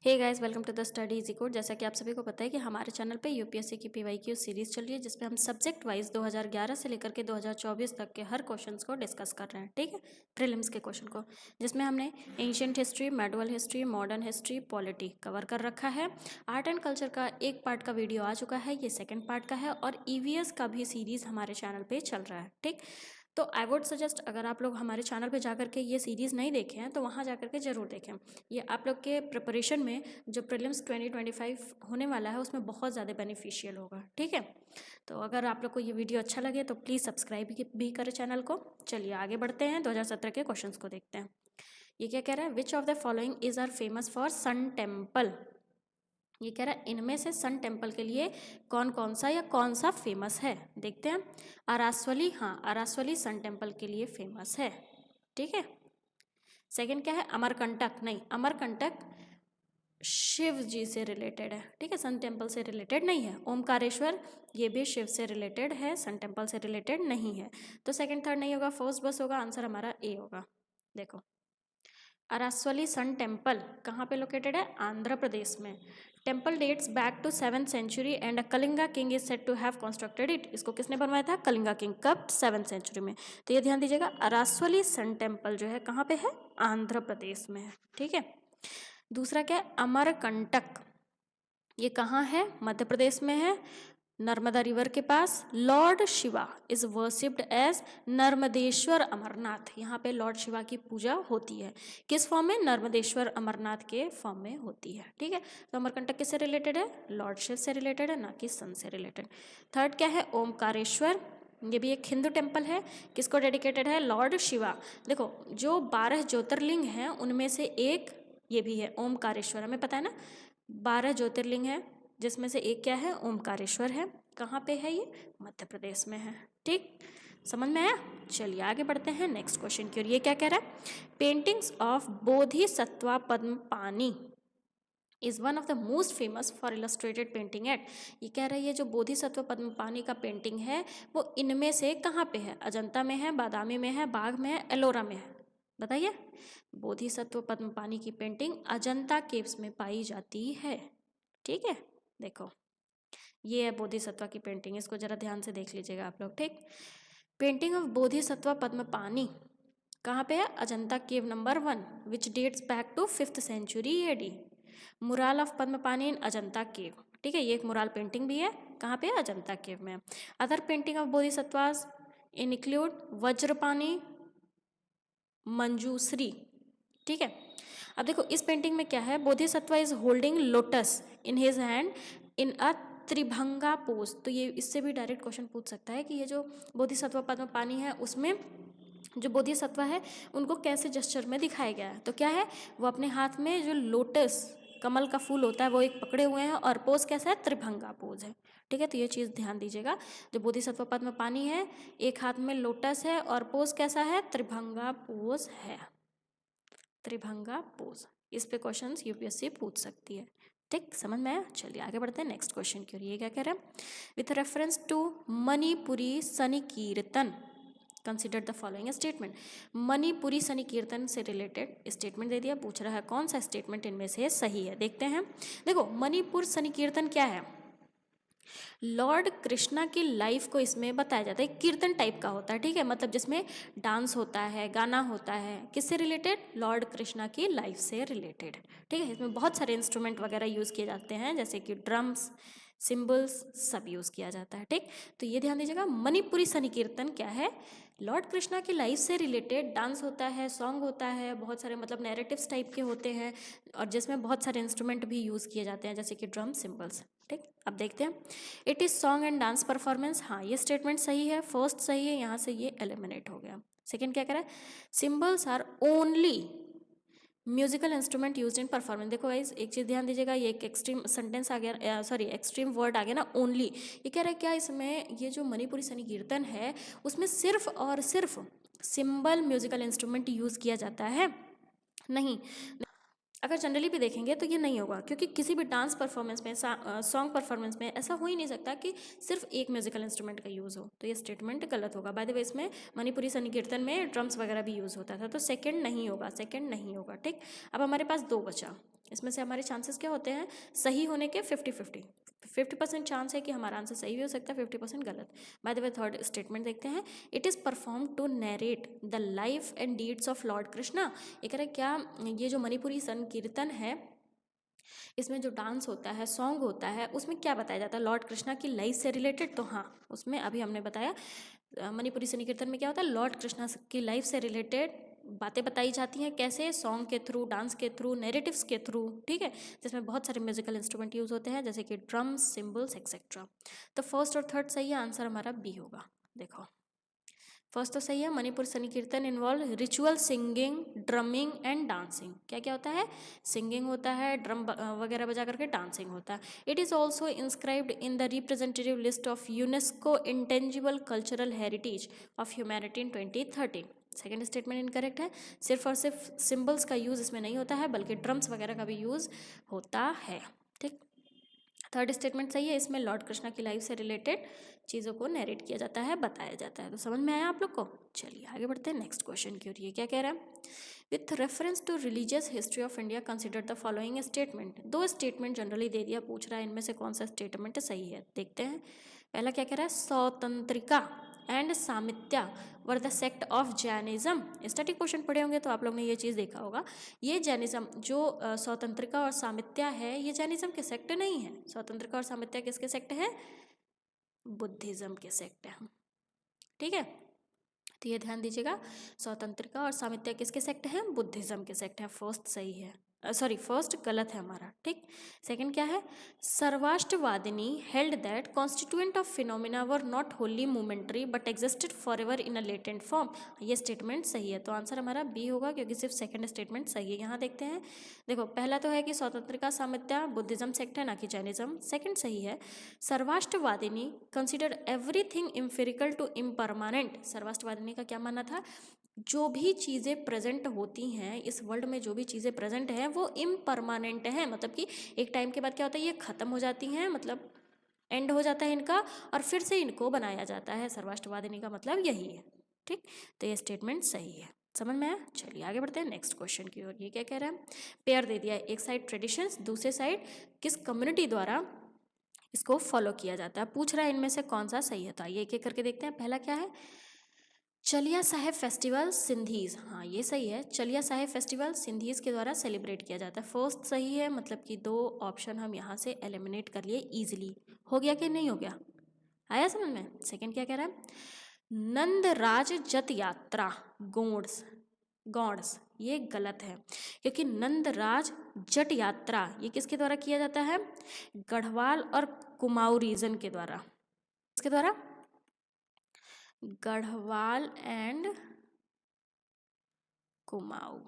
Hey guys, welcome to the Study Easy Code. जैसा कि आप सभी को पता है कि हमारे चैनल पे यूपीएससी की पीवाईक्यू सीरीज चल रही है, जिसमें हम सब्जेक्ट वाइज 2011 से लेकर के 2024 तक के हर क्वेश्चंस को डिस्कस कर रहे हैं। ठीक है, प्रीलिम्स के क्वेश्चन को, जिसमें हमने ancient history, medieval history, modern history, polity cover कर रखा है। आर्ट एंड कल्चर का एक पार्ट का वीडियो आ चुका है, ये सेकेंड पार्ट का है, और ईवीएस का भी सीरीज हमारे चैनल पर चल रहा है। ठीक, तो आई वुड सजेस्ट, अगर आप लोग हमारे चैनल पे जाकर के ये सीरीज़ नहीं देखे हैं तो वहाँ जाकर के ज़रूर देखें। ये आप लोग के प्रिपरेशन में जो प्रीलिम्स 2025 होने वाला है उसमें बहुत ज़्यादा बेनिफिशियल होगा। ठीक है, तो अगर आप लोग को ये वीडियो अच्छा लगे तो प्लीज़ सब्सक्राइब भी करें चैनल को। चलिए आगे बढ़ते हैं, 2017 के क्वेश्चन को देखते हैं। ये क्या कह रहा है, which of the following is are famous for sun temple. ये कह रहा है इनमें से सन टेम्पल के लिए कौन कौन सा या कौन सा फेमस है। देखते हैं। अरास्वली, हाँ अरास्वली सन टेम्पल के लिए फेमस है। ठीक है, सेकंड क्या है, अमरकंटक। नहीं, अमरकंटक शिव जी से रिलेटेड है। ठीक है, सन टेम्पल से रिलेटेड नहीं है। ओमकारेश्वर ये भी शिव से रिलेटेड है, सन टेम्पल से रिलेटेड नहीं है। तो सेकंड थर्ड नहीं होगा, फर्स्ट बस होगा। आंसर हमारा ए होगा। देखो, अरास्वली सन टेम्पल कहाँ पे लोकेटेड है, आंध्र प्रदेश में। Temple dates back to 7th century and Kalinga king is said to have constructed it. इसको किसने बनवाया था, कलिंगा किंग। कब, 7th सेंचुरी में। तो ये ध्यान दीजिएगा, अरास्वली सन टेम्पल जो है कहाँ पे है, आंध्र प्रदेश में है। ठीक है, दूसरा क्या है, अमरकंटक। ये कहाँ है, मध्य प्रदेश में है, नर्मदा रिवर के पास। Lord Shiva is worshipped as Narmadeshwar Amarnath. यहाँ पे लॉर्ड शिवा की पूजा होती है, किस फॉर्म में, नर्मदेश्वर अमरनाथ के फॉर्म में होती है। ठीक है, तो अमरकंटक किससे रिलेटेड है, लॉर्ड शिव से रिलेटेड है, ना कि सन से रिलेटेड। थर्ड क्या है, ओमकारेश्वर। ये भी एक हिंदू टेम्पल है, किसको डेडिकेटेड है, लॉर्ड शिवा। देखो, जो 12 ज्योतिर्लिंग हैं उनमें से एक ये भी है, ओमकारेश्वर। हमें पता है ना, 12 ज्योतिर्लिंग है, जिसमें से एक क्या है, ओमकारेश्वर है। कहाँ पे है ये, मध्य प्रदेश में है। ठीक, समझ में आया। चलिए आगे बढ़ते हैं नेक्स्ट क्वेश्चन की ओर। ये क्या कह रहा है, paintings of Bodhisattva Padmapani is one of the most famous for illustrated painting at. ये कह रहा है, ये जो बोधिसत्व पद्मपाणि का पेंटिंग है वो इनमें से कहाँ पे है, अजंता में है, बादामी में है, बाघ में है, एलोरा में है। बताइए, बोधिसत्व पद्मपाणि की पेंटिंग अजंता केव्स में पाई जाती है। ठीक है, देखो ये है बोधिसत्व की पेंटिंग, इसको जरा ध्यान से देख लीजिएगा आप लोग। ठीक, पेंटिंग ऑफ बोधिसत्व पद्मपाणि कहाँ पे है, Ajanta cave number 1 which dates back to 5th century AD। Mural of Padmapani in Ajanta cave. ठीक है, ये एक मुराल पेंटिंग भी है, कहाँ पे है, अजंता केव में। Other painting of Bodhisattvas include Vajrapani, Manjushri. ठीक है, अब देखो इस पेंटिंग में क्या है, Bodhisattva is holding lotus in his hand in a tribhanga pose. तो ये इससे भी डायरेक्ट क्वेश्चन पूछ सकता है कि ये जो बोधिसत्व पद्मपाणि है उसमें जो बोधिसत्व है उनको कैसे जेस्चर में दिखाया गया है। तो क्या है, वो अपने हाथ में जो लोटस कमल का फूल होता है वो एक पकड़े हुए हैं, और पोज कैसा है, त्रिभंगा पोज है। ठीक है, तो ये चीज़ ध्यान दीजिएगा, जो बोधिसत्व पद्मपाणि है एक हाथ में लोटस है और पोज कैसा है, त्रिभंगा पोज है। त्रिभंगा पोज, इस पे क्वेश्चंस यूपीएससी पूछ सकती है। ठीक, समझ में आया। चलिए आगे बढ़ते हैं नेक्स्ट क्वेश्चन की ओर। ये क्या कह रहा है, with reference to Manipuri Sankirtan consider the following statement. Manipuri Sankirtan से रिलेटेड स्टेटमेंट दे दिया, पूछ रहा है कौन सा स्टेटमेंट इनमें से सही है। देखते हैं। देखो, मणिपुर सनिकीर्तन क्या है, लॉर्ड कृष्णा की लाइफ को इसमें बताया जाता है, कीर्तन टाइप का होता है। ठीक है, मतलब जिसमें डांस होता है, गाना होता है, किससे रिलेटेड, लॉर्ड कृष्णा की लाइफ से रिलेटेड। ठीक है, इसमें बहुत सारे इंस्ट्रूमेंट वगैरह यूज़ किए जाते हैं, जैसे कि ड्रम्स, सिम्बल्स, सब यूज़ किया जाता है। ठीक, तो ये ध्यान दीजिएगा, मणिपुरी सनिकीर्तन क्या है, लॉर्ड कृष्णा की लाइफ से रिलेटेड डांस होता है, सॉन्ग होता है, बहुत सारे मतलब नैरेटिव्स टाइप के होते हैं, और जिसमें बहुत सारे इंस्ट्रूमेंट भी यूज़ किए जाते हैं, जैसे कि ड्रम, सिम्बल्स। ठीक, अब देखते हैं। It is song and dance performance, हाँ ये स्टेटमेंट सही है, फर्स्ट सही है, यहाँ से ये एलिमिनेट हो गया। सेकंड क्या कह रहा है, cymbals are only musical instrument use in performance. देखो गाइस, एक चीज़ ध्यान दीजिएगा, ये एक एक्सट्रीम सेंटेंस आ गया, सॉरी एक्सट्रीम वर्ड आ गया ना, ओनली। ये कह रहा है क्या, इसमें ये जो मणिपुरी सनिकीर्तन है उसमें सिर्फ और सिर्फ सिंबल म्यूजिकल इंस्ट्रूमेंट यूज़ किया जाता है, नहीं। अगर जनरली भी देखेंगे तो ये नहीं होगा, क्योंकि किसी भी डांस परफॉर्मेंस में, सॉन्ग परफॉर्मेंस में ऐसा हो ही नहीं सकता कि सिर्फ एक म्यूजिकल इंस्ट्रूमेंट का यूज़ हो, तो ये स्टेटमेंट गलत होगा। बाय द वे इसमें मणिपुरी संकीर्तन में ड्रम्स वगैरह भी यूज़ होता था, तो सेकंड नहीं होगा, सेकंड नहीं होगा। ठीक, अब हमारे पास 2 बचा, इसमें से हमारे चांसेस क्या होते हैं सही होने के 50-50। 50% चांस है कि हमारा आंसर सही भी हो सकता है, 50% गलत। By the way third statement देखते हैं, it is perform to narrate the life and deeds of Lord Krishna. ये कह रहे क्या ये जो मणिपुरी संकीर्तन है, इसमें जो डांस होता है, सॉन्ग होता है, उसमें क्या बताया जाता है लॉर्ड कृष्णा की लाइफ से रिलेटेड। तो हाँ, उसमें अभी हमने बताया मणिपुरी संकीर्तन में क्या होता है, लॉर्ड कृष्णा की लाइफ से रिलेटेड बातें बताई जाती हैं। कैसे? सॉन्ग के थ्रू, डांस के थ्रू, नैरेटिव्स के थ्रू। ठीक है, जिसमें बहुत सारे म्यूजिकल इंस्ट्रूमेंट यूज होते हैं, जैसे कि ड्रम्स, सिम्बल्स एक्सेट्रा। तो फर्स्ट और थर्ड सही है, आंसर हमारा बी होगा। देखो फर्स्ट तो सही है, मणिपुर संकीर्तन involve ritual singing, drumming and dancing. क्या क्या होता है? सिंगिंग होता है, ड्रम वगैरह बजा करके डांसिंग होता है। It is also inscribed in the representative list of UNESCO intangible cultural heritage of humanity in 2013। Second statement incorrect है, सिर्फ और सिर्फ सिम्बल्स का यूज़ इसमें नहीं होता है, बल्कि ड्रम्स वगैरह का भी यूज़ होता है। ठीक, थर्ड स्टेटमेंट सही है, इसमें लॉर्ड कृष्णा की लाइफ से रिलेटेड चीज़ों को नरेट किया जाता है, बताया जाता है। तो समझ में आया आप लोग को? चलिए आगे बढ़ते हैं नेक्स्ट क्वेश्चन की ओर। ये क्या कह रहा है, with reference to religious history of India consider the following statement. 2 statement generally दे दिया, पूछ रहा है इनमें से कौन सा स्टेटमेंट सही है। देखते हैं, पहला क्या कह रहा है, Svatantrika and Sammitiya were the sect of Jainism. Static question पढ़े होंगे तो आप लोग ने ये चीज़ देखा होगा। ये जैनिज्म जो स्वतंत्रिका और सामित्या है, ये जैनिज्म के सेक्ट नहीं है। स्वतंत्रिका और सामित्या किसके सेक्ट है? बुद्धिज्म के सेक्ट है। ठीक है, तो ये ध्यान दीजिएगा, स्वतंत्रिका और सामित्या किसके सेक्ट हैं? बुद्धिज्म के सेक्ट हैं। फर्स्ट सही है, सॉरी फर्स्ट गलत है हमारा। ठीक, सेकंड क्या है, Sarvastivadins held that constituent of phenomena were not wholly momentary but existed for ever in a latent form. ये स्टेटमेंट सही है, तो आंसर हमारा बी होगा, क्योंकि सिर्फ सेकंड स्टेटमेंट सही है। यहाँ देखते हैं, देखो पहला तो है कि स्वतंत्रिका सामित्या बुद्धिज्म सेक्ट है, ना कि जैनिज्म। सेकंड सही है, Sarvastivadins consider everything empirical to impermanent. Sarvastivadins का क्या मानना था, जो भी चीज़ें प्रेजेंट होती हैं इस वर्ल्ड में, जो भी चीज़ें प्रेजेंट हैं वो इम्परमानेंट हैं, मतलब कि एक टाइम के बाद क्या होता है, ये ख़त्म हो जाती हैं, मतलब एंड हो जाता है इनका, और फिर से इनको बनाया जाता है। सर्वाष्टवादिनी का मतलब यही है। ठीक, तो ये स्टेटमेंट सही है। समझ में आया? चलिए आगे बढ़ते हैं नेक्स्ट क्वेश्चन की ओर। ये क्या कह रहा है, पेयर दे दिया है, एक साइड ट्रेडिशंस, दूसरे साइड किस कम्युनिटी द्वारा इसको फॉलो किया जाता है। पूछ रहा है इनमें से कौन सा सही है, तो आइए एक एक करके देखते हैं। पहला क्या है, चलिया साहेब फेस्टिवल सिंधीज। हाँ ये सही है, चलिया साहेब फेस्टिवल सिंधीज के द्वारा सेलिब्रेट किया जाता है। फर्स्ट सही है, मतलब कि 2 ऑप्शन हम यहाँ से एलिमिनेट कर लिए इजीली। हो गया कि नहीं हो गया, आया समझ में? सेकंड क्या कह रहा है, नंदराज जत यात्रा गौड्स, गौड्स, ये गलत है, क्योंकि नंदराज जट यात्रा ये किसके द्वारा किया जाता है? गढ़वाल और कुमाऊं रीजन के द्वारा। किसके द्वारा? गढ़वाल एंड कुमाऊं।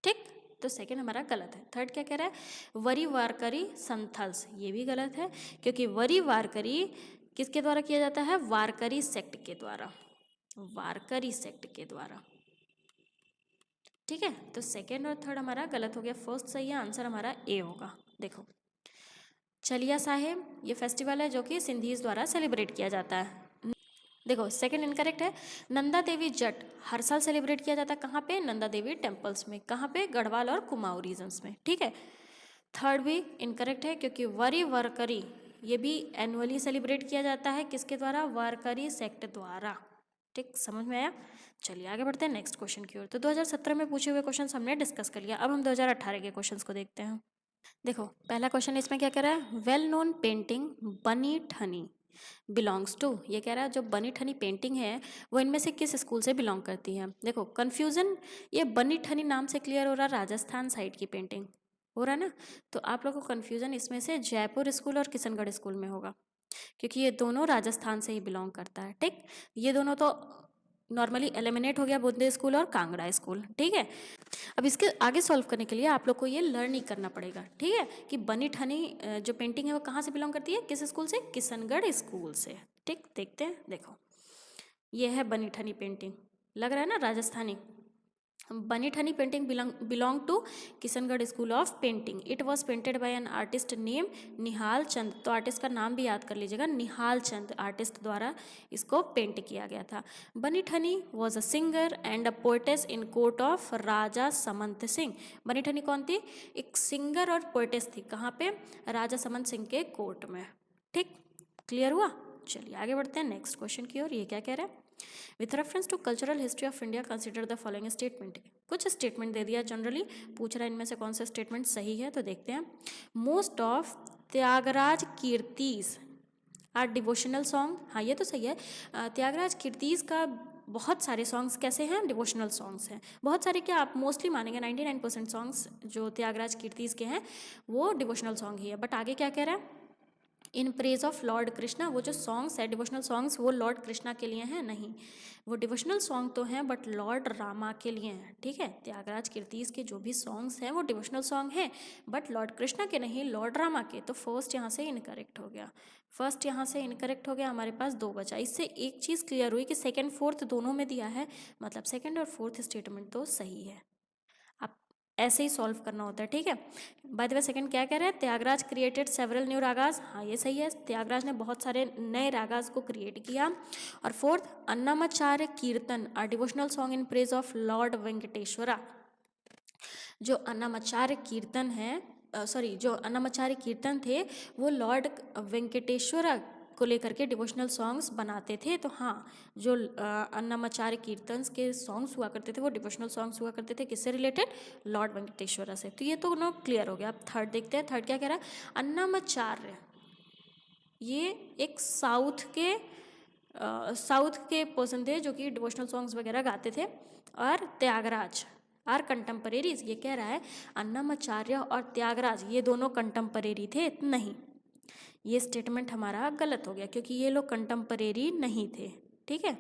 ठीक, तो सेकंड हमारा गलत है। थर्ड क्या कह रहा है, वरी वारकरी संथल्स, ये भी गलत है, क्योंकि वरी वारकरी किसके द्वारा किया जाता है? वारकरी सेक्ट के द्वारा, वारकरी सेक्ट के द्वारा। ठीक है, तो सेकंड और थर्ड हमारा गलत हो गया, फर्स्ट सही है, आंसर हमारा ए होगा। देखो चलिया साहेब ये फेस्टिवल है जो कि सिंधीज द्वारा सेलिब्रेट किया जाता है। देखो सेकंड इनकरेक्ट है, नंदा देवी जट हर साल सेलिब्रेट किया जाता है, कहाँ पे? नंदा देवी टेम्पल्स में। कहाँ पे? गढ़वाल और कुमाऊं रीजन्स में। ठीक है, थर्ड भी इनकरेक्ट है, क्योंकि वरी वारकरी ये भी एनुअली सेलिब्रेट किया जाता है, किसके द्वारा? वारकरी सेक्ट द्वारा। ठीक, समझ में आया? चलिए आगे बढ़ते हैं नेक्स्ट क्वेश्चन की ओर। तो 2017 में पूछे हुए क्वेश्चन हमने डिस्कस कर लिया, अब हम 2018 के क्वेश्चन को देखते हैं। देखो पहला क्वेश्चन इसमें क्या कह रहा है, वेल नोन पेंटिंग बनी ठनी बिलोंग्स टू। ये कह रहा है जो बनी ठनी पेंटिंग है वो इनमें से किस स्कूल से बिलोंग करती है। देखो कन्फ्यूज़न, ये बनी ठनी नाम से क्लियर हो रहा है, राजस्थान साइड की पेंटिंग हो रहा है ना, तो आप लोगों को कन्फ्यूज़न इसमें से जयपुर स्कूल और किशनगढ़ स्कूल में होगा, क्योंकि ये दोनों राजस्थान से ही बिलोंग करता है। ठीक, ये दोनों तो नॉर्मली एलिमिनेट हो गया, बूंदे स्कूल और कांगड़ा स्कूल। ठीक है, अब इसके आगे सॉल्व करने के लिए आप लोग को ये लर्न ही करना पड़ेगा। ठीक है, कि बनी ठनी जो पेंटिंग है वो कहाँ से बिलोंग करती है, किस स्कूल से? किशनगढ़ स्कूल से। ठीक, देखते हैं। देखो ये है बनी ठनी पेंटिंग, लग रहा है ना Rajasthani, Banithani painting belong to Kishangarh school of painting. It was painted by an artist name Nihal Chand. तो आर्टिस्ट का नाम भी याद कर लीजिएगा, निहाल चंद आर्टिस्ट द्वारा इसको पेंट किया गया था. Banithani was a singer and a poetess in court of Raja Samant Singh. Banithani कौन थी? एक सिंगर और पोएटेस थी. कहाँ पे? राजा समंत सिंह के कोर्ट में. ठीक, क्लियर हुआ? चलिए आगे बढ़ते हैं नेक्स्ट क्वेश्चन की ओर. ये क्या कह रहा है? With reference to cultural history of India consider the following statement. कुछ स्टेटमेंट दे दिया जनरली, पूछ रहा है इनमें से कौन सा स्टेटमेंट सही है. तो देखते हैं. Most of Tyagaraja kritis are devotional song. हाँ ये तो सही है. त्यागराज कीर्तिस का बहुत सारे सॉन्ग्स कैसे हैं? डिवोशनल सॉन्ग्स हैं. बहुत सारे क्या, आप मोस्टली मानेंगे 99% सॉन्ग्स जो त्यागराज कीर्तिस के हैं वो डिवोशनल सॉन्ग ही है. बट आगे क्या कह रहा है? इन प्रेज ऑफ लॉर्ड कृष्णा. वो जो सॉन्ग्स है डिवोशनल सॉन्ग्स वो लॉर्ड कृष्णा के लिए हैं? नहीं, वो डिवोशनल सॉन्ग तो हैं बट लॉर्ड रामा के लिए हैं. ठीक है, त्यागराज कीर्तिस के जो भी सॉन्ग्स हैं वो डिवोशनल सॉन्ग हैं बट लॉर्ड कृष्णा के नहीं, लॉर्ड रामा के. तो फर्स्ट यहाँ से इनकरेक्ट हो गया. फर्स्ट यहाँ से इनकरेक्ट हो गया. हमारे पास 2 बचा. इससे एक चीज़ क्लियर हुई कि सेकेंड फोर्थ दोनों में दिया है, मतलब सेकेंड और फोर्थ स्टेटमेंट तो सही है. आप ऐसे ही सॉल्व करना होता है. ठीक है. बाय द वे सेकंड क्या कह रहे हैं? Tyagaraja created several new ragas. हाँ ये सही है, त्यागराज ने बहुत सारे नए रागाज को क्रिएट किया. और fourth, Annamacharya kirtan are devotional song in praise of Lord Venkateshwara. जो अन्नमाचार्य कीर्तन है, जो अन्नमाचार्य कीर्तन थे वो लॉर्ड वेंकटेश्वरा को लेकर के डिवोशनल सॉन्ग्स बनाते थे. तो हाँ, जो अन्नमाचार्य कीर्तन के सॉन्ग्स हुआ करते थे वो डिवोशनल सॉन्ग्स हुआ करते थे. किससे रिलेटेड? लॉर्ड वेंकटेश्वरा से. तो ये तो नो क्लियर हो गया. अब थर्ड देखते हैं. थर्ड क्या कह रहा है? अन्नमाचार्य ये एक साउथ के पर्सन थे जो कि डिवोशनल सॉन्ग्स वगैरह गाते थे. और त्यागराज आर कंटेम्परेरीज. ये कह रहा है अन्नमाचार्य और त्यागराज ये दोनों कंटेम्परेरी थे? नहीं, ये स्टेटमेंट हमारा गलत हो गया क्योंकि ये लोग कंटेम्परेरी नहीं थे. ठीक है.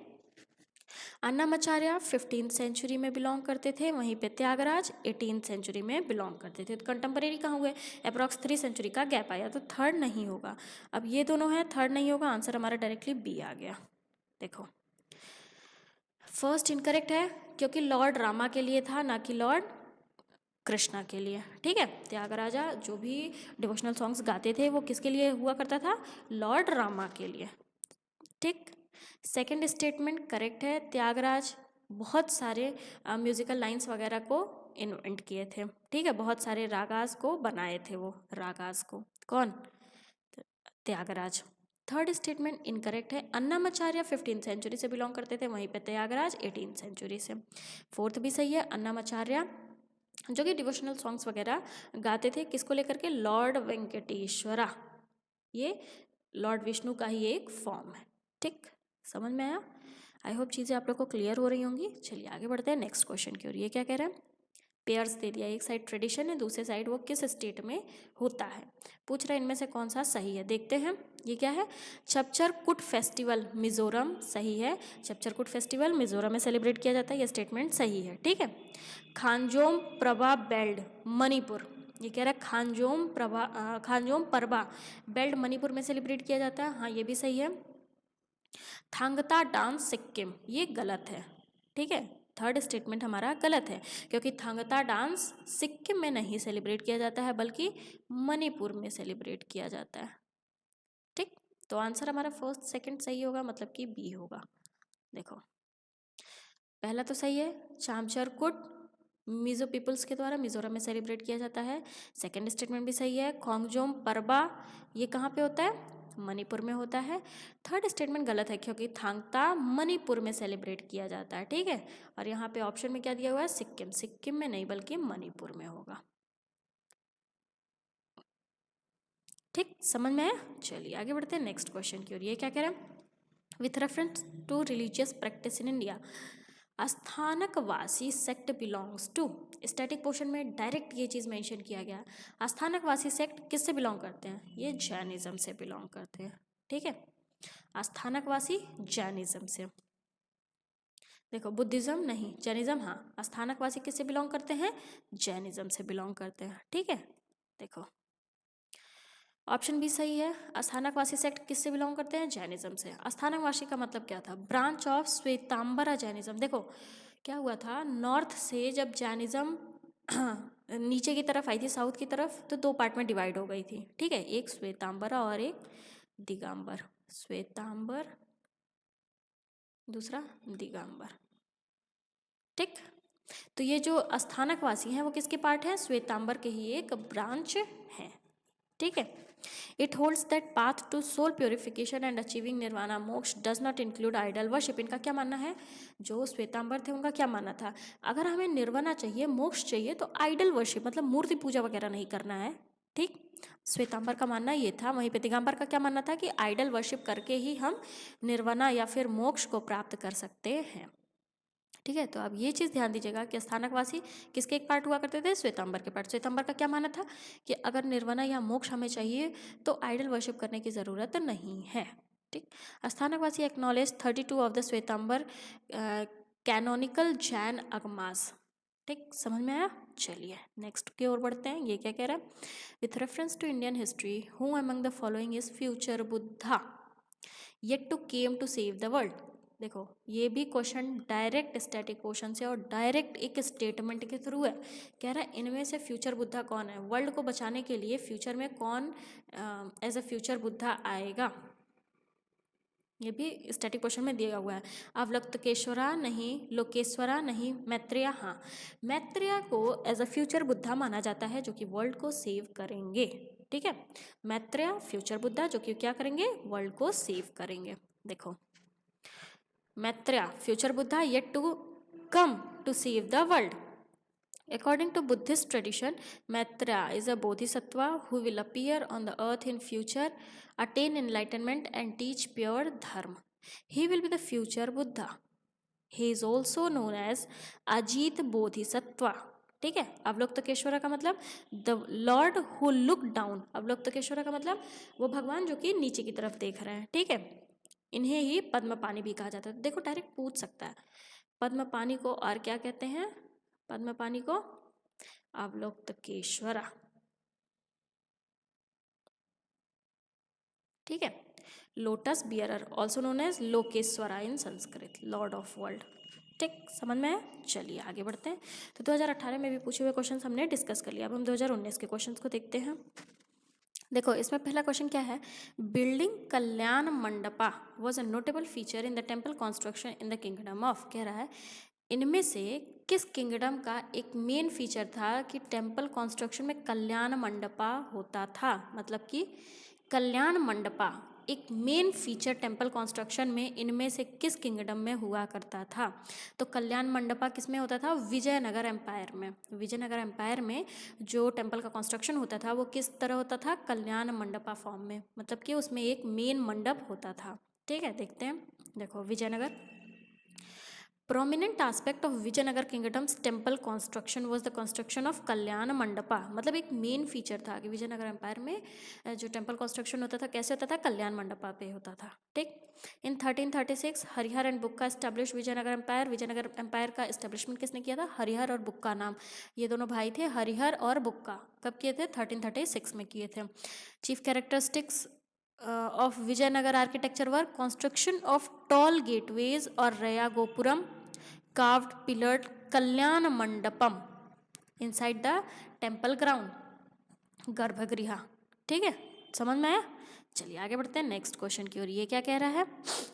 अन्नमाचार्य 15th सेंचुरी में बिलोंग करते थे, वहीं पे त्यागराज 18th सेंचुरी में बिलोंग करते थे. तो कंटेम्परेरी कहाँ हुए? अप्रॉक्स 3 सेंचुरी का गैप आया. तो थर्ड नहीं होगा. अब ये दोनों हैं, थर्ड नहीं होगा. आंसर हमारा डायरेक्टली बी आ गया. देखो फर्स्ट इनकरेक्ट है क्योंकि लॉर्ड रामा के लिए था, ना कि लॉर्ड कृष्णा के लिए. ठीक है. त्यागराजा जो भी डिवोशनल सॉन्ग्स गाते थे वो किसके लिए हुआ करता था? लॉर्ड रामा के लिए. ठीक. सेकंड स्टेटमेंट करेक्ट है. त्यागराज बहुत सारे म्यूजिकल लाइंस वगैरह को इन्वेंट किए थे. ठीक है, बहुत सारे रागास को बनाए थे वो रागास को. कौन? त्यागराज. थर्ड स्टेटमेंट इनकरेक्ट है. अन्नमाचार्य 15th सेंचुरी से बिलोंग करते थे, वहीं पे त्यागराज 18th सेंचुरी से. फोर्थ भी सही है. अन्नमाचार्य जो कि डिवोशनल सॉन्ग्स वगैरह गाते थे किसको लेकर के? लॉर्ड वेंकटेश्वरा. ये लॉर्ड विष्णु का ही एक फॉर्म है. ठीक, समझ में आया? आई होप चीज़ें आप लोग को क्लियर हो रही होंगी. चलिए आगे बढ़ते हैं नेक्स्ट क्वेश्चन की ओर. ये क्या कह रहे हैं? पेयर्स दे दिया. एक साइड ट्रेडिशन है, दूसरे साइड वो किस स्टेट में होता है. पूछ रहा है इनमें से कौन सा सही है. देखते हैं. ये क्या है? छपचर कुट फेस्टिवल मिजोरम. सही है, छपचर कुट फेस्टिवल मिजोरम में सेलिब्रेट किया जाता है. ये स्टेटमेंट सही है. ठीक है. खांजोम प्रभा बेल्ट मणिपुर. ये कह रहा है खांजोम परबा बेल्ट मणिपुर में सेलिब्रेट किया जाता है. हाँ ये भी सही है. थांगता डांस सिक्किम, ये गलत है. ठीक है, थर्ड स्टेटमेंट हमारा गलत है क्योंकि थांगता डांस सिक्किम में नहीं सेलिब्रेट किया जाता है बल्कि मणिपुर में सेलिब्रेट किया जाता है. ठीक, तो आंसर हमारा फर्स्ट सेकंड सही होगा, मतलब कि बी होगा. देखो पहला तो सही है, चामचर कुट मिजो पीपल्स के द्वारा मिजोरम में सेलिब्रेट किया जाता है. सेकंड स्टेटमेंट भी सही है. खोंगजोम परबा ये कहाँ पे होता है? मणिपुर में होता है. थर्ड स्टेटमेंट गलत है क्योंकि थांगता मणिपुर में सेलिब्रेट किया जाता है. ठीक है, और यहाँ पे ऑप्शन में क्या दिया हुआ है? सिक्किम. सिक्किम में नहीं बल्कि मणिपुर में होगा. ठीक, समझ में आया? चलिए आगे बढ़ते हैं नेक्स्ट क्वेश्चन की ओर. ये क्या कह रहा है? With reference to religious practice in India Sthanakvasi sect belongs to. Static portion में डायरेक्ट ये चीज़ मेंशन किया गया. अस्थानकवासी सेक्ट किससे बिलोंग करते हैं? ये जैनिज्म से बिलोंग करते हैं. ठीक है, अस्थानकवासी जैनिज्म से. देखो बुद्धिज्म नहीं, जैनिज्म हाँ. अस्थानकवासी किससे बिलोंग करते हैं? जैनिज्म से बिलोंग करते हैं. ठीक है, देखो ऑप्शन भी सही है. अस्थानकवासी सेक्ट किससे बिलोंग करते हैं? जैनिज्म से. अस्थानकवासी का मतलब क्या था? Branch of Shvetambara Jainism. देखो क्या हुआ था, नॉर्थ से जब जैनिज़्म नीचे की तरफ आई थी, साउथ की तरफ, तो दो पार्ट में डिवाइड हो गई थी, ठीक है, एक श्वेतांबरा और एक दिगंबर। श्वेतांबर, दूसरा दिगंबर, ठीक। तो ये जो स्थानकवासी हैं वो किसके पार्ट हैं, श्वेतांबर के ही एक ब्रांच हैं, ठीक है। It holds that path to soul purification and achieving nirvana moksha does not include idol worship. इनका क्या मानना है, जो श्वेतांबर थे उनका क्या मानना था, अगर हमें निर्वाणा चाहिए, मोक्ष चाहिए, तो आइडल वर्शिप मतलब मूर्ति पूजा वगैरह नहीं करना है, ठीक। श्वेतांबर का मानना ये था। वहीं पे दिगंबर का क्या मानना था कि आइडल वर्शिप करके ही हम निर्वाणा या फिर मोक्ष को प्राप्त कर सकते हैं, ठीक है। तो अब ये चीज़ ध्यान दीजिएगा कि स्थानकवासी किसके एक पार्ट हुआ करते थे, श्वेतांबर के पार्ट। श्वेतांबर का क्या मानना था कि अगर निर्वाणा या मोक्ष हमें चाहिए तो आइडल वर्शिप करने की ज़रूरत नहीं है, ठीक। Sthanakvasi acknowledge 32 of the Shvetambar canonical Jain Agamas, ठीक, समझ में आया। चलिए नेक्स्ट की ओर बढ़ते हैं। ये क्या कह रहा है, with reference to Indian history who among the following is future Buddha yet to came to save the world. देखो ये भी क्वेश्चन डायरेक्ट स्टैटिक क्वेश्चन से और डायरेक्ट एक स्टेटमेंट के थ्रू है। कह रहा है इनमें से फ्यूचर बुद्धा कौन है, वर्ल्ड को बचाने के लिए फ्यूचर में कौन एज अ फ्यूचर बुद्धा आएगा, ये भी स्टैटिक क्वेश्चन में दिया हुआ है। अवलोकतेश्वरा नहीं, लोकेश्वरा नहीं, मैत्रेय, हाँ मैत्रेय को एज अ फ्यूचर बुद्धा माना जाता है जो कि वर्ल्ड को सेव करेंगे, ठीक है। मैत्रेय फ्यूचर बुद्धा जो कि क्या करेंगे, वर्ल्ड को सेव करेंगे। देखो Maitreya future Buddha yet to come to save the world. According to Buddhist tradition, Maitreya is a bodhisattva who will appear on the earth in future, attain enlightenment and teach pure dharma. He will be the future Buddha. He is also known as Ajit Bodhisattva. ठीक है। अवलोकतेश्वरा का मतलब the lord who look down. Avalokiteshvara का मतलब वो भगवान जो कि नीचे की तरफ देख रहे हैं, ठीक है। इन्हें ही पद्मपानी भी कहा जाता है। देखो डायरेक्ट पूछ सकता है, पद्मपानी को और क्या कहते हैं, पद्मपानी को अवलोकतेश्वरा, ठीक है। Lotus bearer also known as Lokeshvara in Sanskrit, lord of world, ठीक, समझ में है। चलिए आगे बढ़ते हैं। तो 2018 में भी पूछे हुए क्वेश्चन हमने डिस्कस कर लिया। अब हम 2019 के क्वेश्चन को देखते हैं। देखो इसमें पहला क्वेश्चन क्या है, building Kalyan mandapa was a notable feature in the temple construction in the kingdom of. कह रहा है इनमें से किस किंगडम का एक मेन फीचर था कि टेम्पल कंस्ट्रक्शन में कल्याण मंडपा होता था, मतलब कि कल्याण मंडपा एक मेन फीचर टेम्पल कंस्ट्रक्शन में इनमें से किस किंगडम में हुआ करता था। तो कल्याण मंडपा किस में होता था, विजयनगर एम्पायर में। विजयनगर एम्पायर में जो टेम्पल का कंस्ट्रक्शन होता था वो किस तरह होता था, कल्याण मंडपा फॉर्म में, मतलब कि उसमें एक मेन मंडप होता था, ठीक है। देखते हैं, देखो Vijayanagar, prominent aspect of Vijayanagar kingdom's temple construction was the construction of Kalyana mandapa. मतलब एक मेन फीचर था कि विजयनगर एम्पायर में जो टेम्पल कंस्ट्रक्शन होता था कैसे होता था, कल्याण मंडपा पे होता था, ठीक। In 1336 Harihara and Bukka establish Vijayanagara empire. Vijayanagara empire का एस्टेब्लिशमेंट किसने किया था, हरिहर और बुक्का नाम, ये दोनों भाई थे, हरिहर और बुक्का। कब किए थे, 1336 में किए थे। Chief characteristics of Vijayanagar architecture were construction of tall gateways or Raya Gopuram, carved pillared Kalyan Mandapam inside the temple ground, गर्भगृह, ठीक है, समझ में आया। चलिए आगे बढ़ते हैं नेक्स्ट क्वेश्चन की ओर। ये क्या कह रहा है,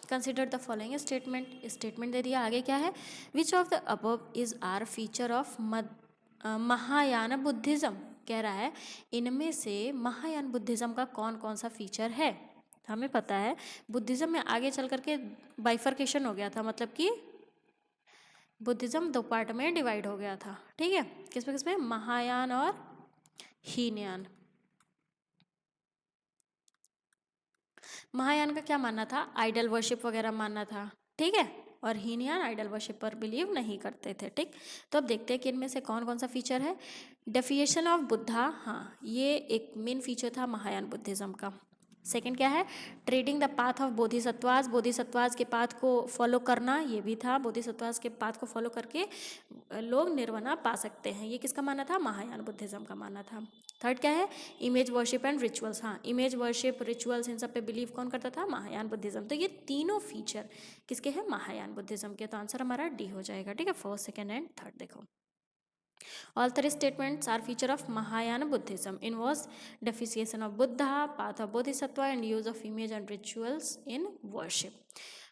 consider the following statement. Statement दे दिया, आगे क्या है, which of the above is are feature of Mahayana Buddhism. कह रहा है इनमें से महायान बुद्धिज्म का कौन कौन सा फीचर है। हमें पता है बुद्धिज्म में आगे चल करके बाइफर्केशन हो गया था, मतलब कि बुद्धिज्म दो पार्ट में डिवाइड हो गया था, ठीक है। किसमें किसमें, महायान और हीनयान। महायान का क्या मानना था, आइडल वर्शिप वगैरह मानना था, ठीक है, और हीनयान आइडल वर्शिप पर बिलीव नहीं करते थे, ठीक। तो अब देखते हैं कि इनमें से कौन कौन सा फीचर है। डेफिनेशन ऑफ बुद्धा, हाँ ये एक मेन फीचर था महायान बुद्धिज्म का। सेकंड क्या है, trading the path of bodhisattvas, bodhisattvas के पाथ को फॉलो करना, ये भी था, बोधिसत्वास के पाथ को फॉलो करके लोग निर्वाणा पा सकते हैं, ये किसका मानना था, महायान बुद्धिज्म का मानना था। थर्ड क्या है, इमेज वर्शिप एंड रिचुअल्स, हाँ इमेज वर्शिप रिचुअल्स इन सब पे बिलीव कौन करता था, महायान बुद्धिज्म। तो ये तीनों फीचर किसके हैं, महायान बुद्धिज्म के। तो आंसर हमारा डी हो जाएगा, ठीक है, फर्स्ट सेकेंड एंड थर्ड। देखो, all three statements are feature of Mahayana Buddhism, involves depreciation of Buddha, path of Bodhisattva and use of image and rituals in worship.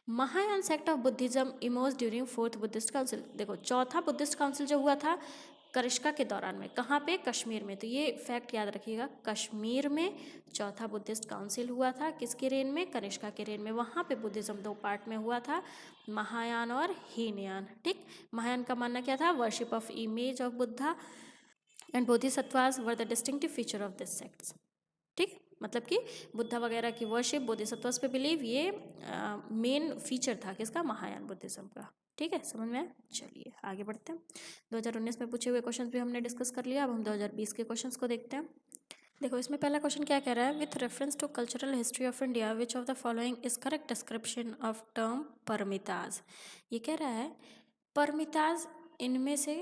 Mahayana sect of Buddhism emerge during fourth Buddhist council. देखो, चौथा Buddhist council जो हुआ था कनिष्का के दौरान में, कहाँ पे, कश्मीर में। तो ये फैक्ट याद रखिएगा, कश्मीर में चौथा बुद्धिस्ट काउंसिल हुआ था, किसके रेन में, कनिष्का के रेन में। वहाँ पे बुद्धिज्म दो पार्ट में हुआ था, महायान और हीनयान, ठीक। महायान का मानना क्या था, worship of image of Buddha and Bodhisattvas were the distinctive feature of this sects, ठीक। मतलब कि बुद्धा वगैरह की वर्शिप, बोधिसत्वास पे बिलीव, ये मेन फीचर था किसका, महायान बुद्धिज्म का, ठीक है, समझ में। चलिए आगे बढ़ते हैं। 2019 में पूछे हुए क्वेश्चंस भी हमने डिस्कस कर लिया, अब हम 2020 के क्वेश्चंस को देखते हैं। देखो, इसमें पहला क्वेश्चन क्या कह रहा है, with reference to cultural history of India which of the following is correct description of term paramitas. ये कह रहा है परमिताज इनमें से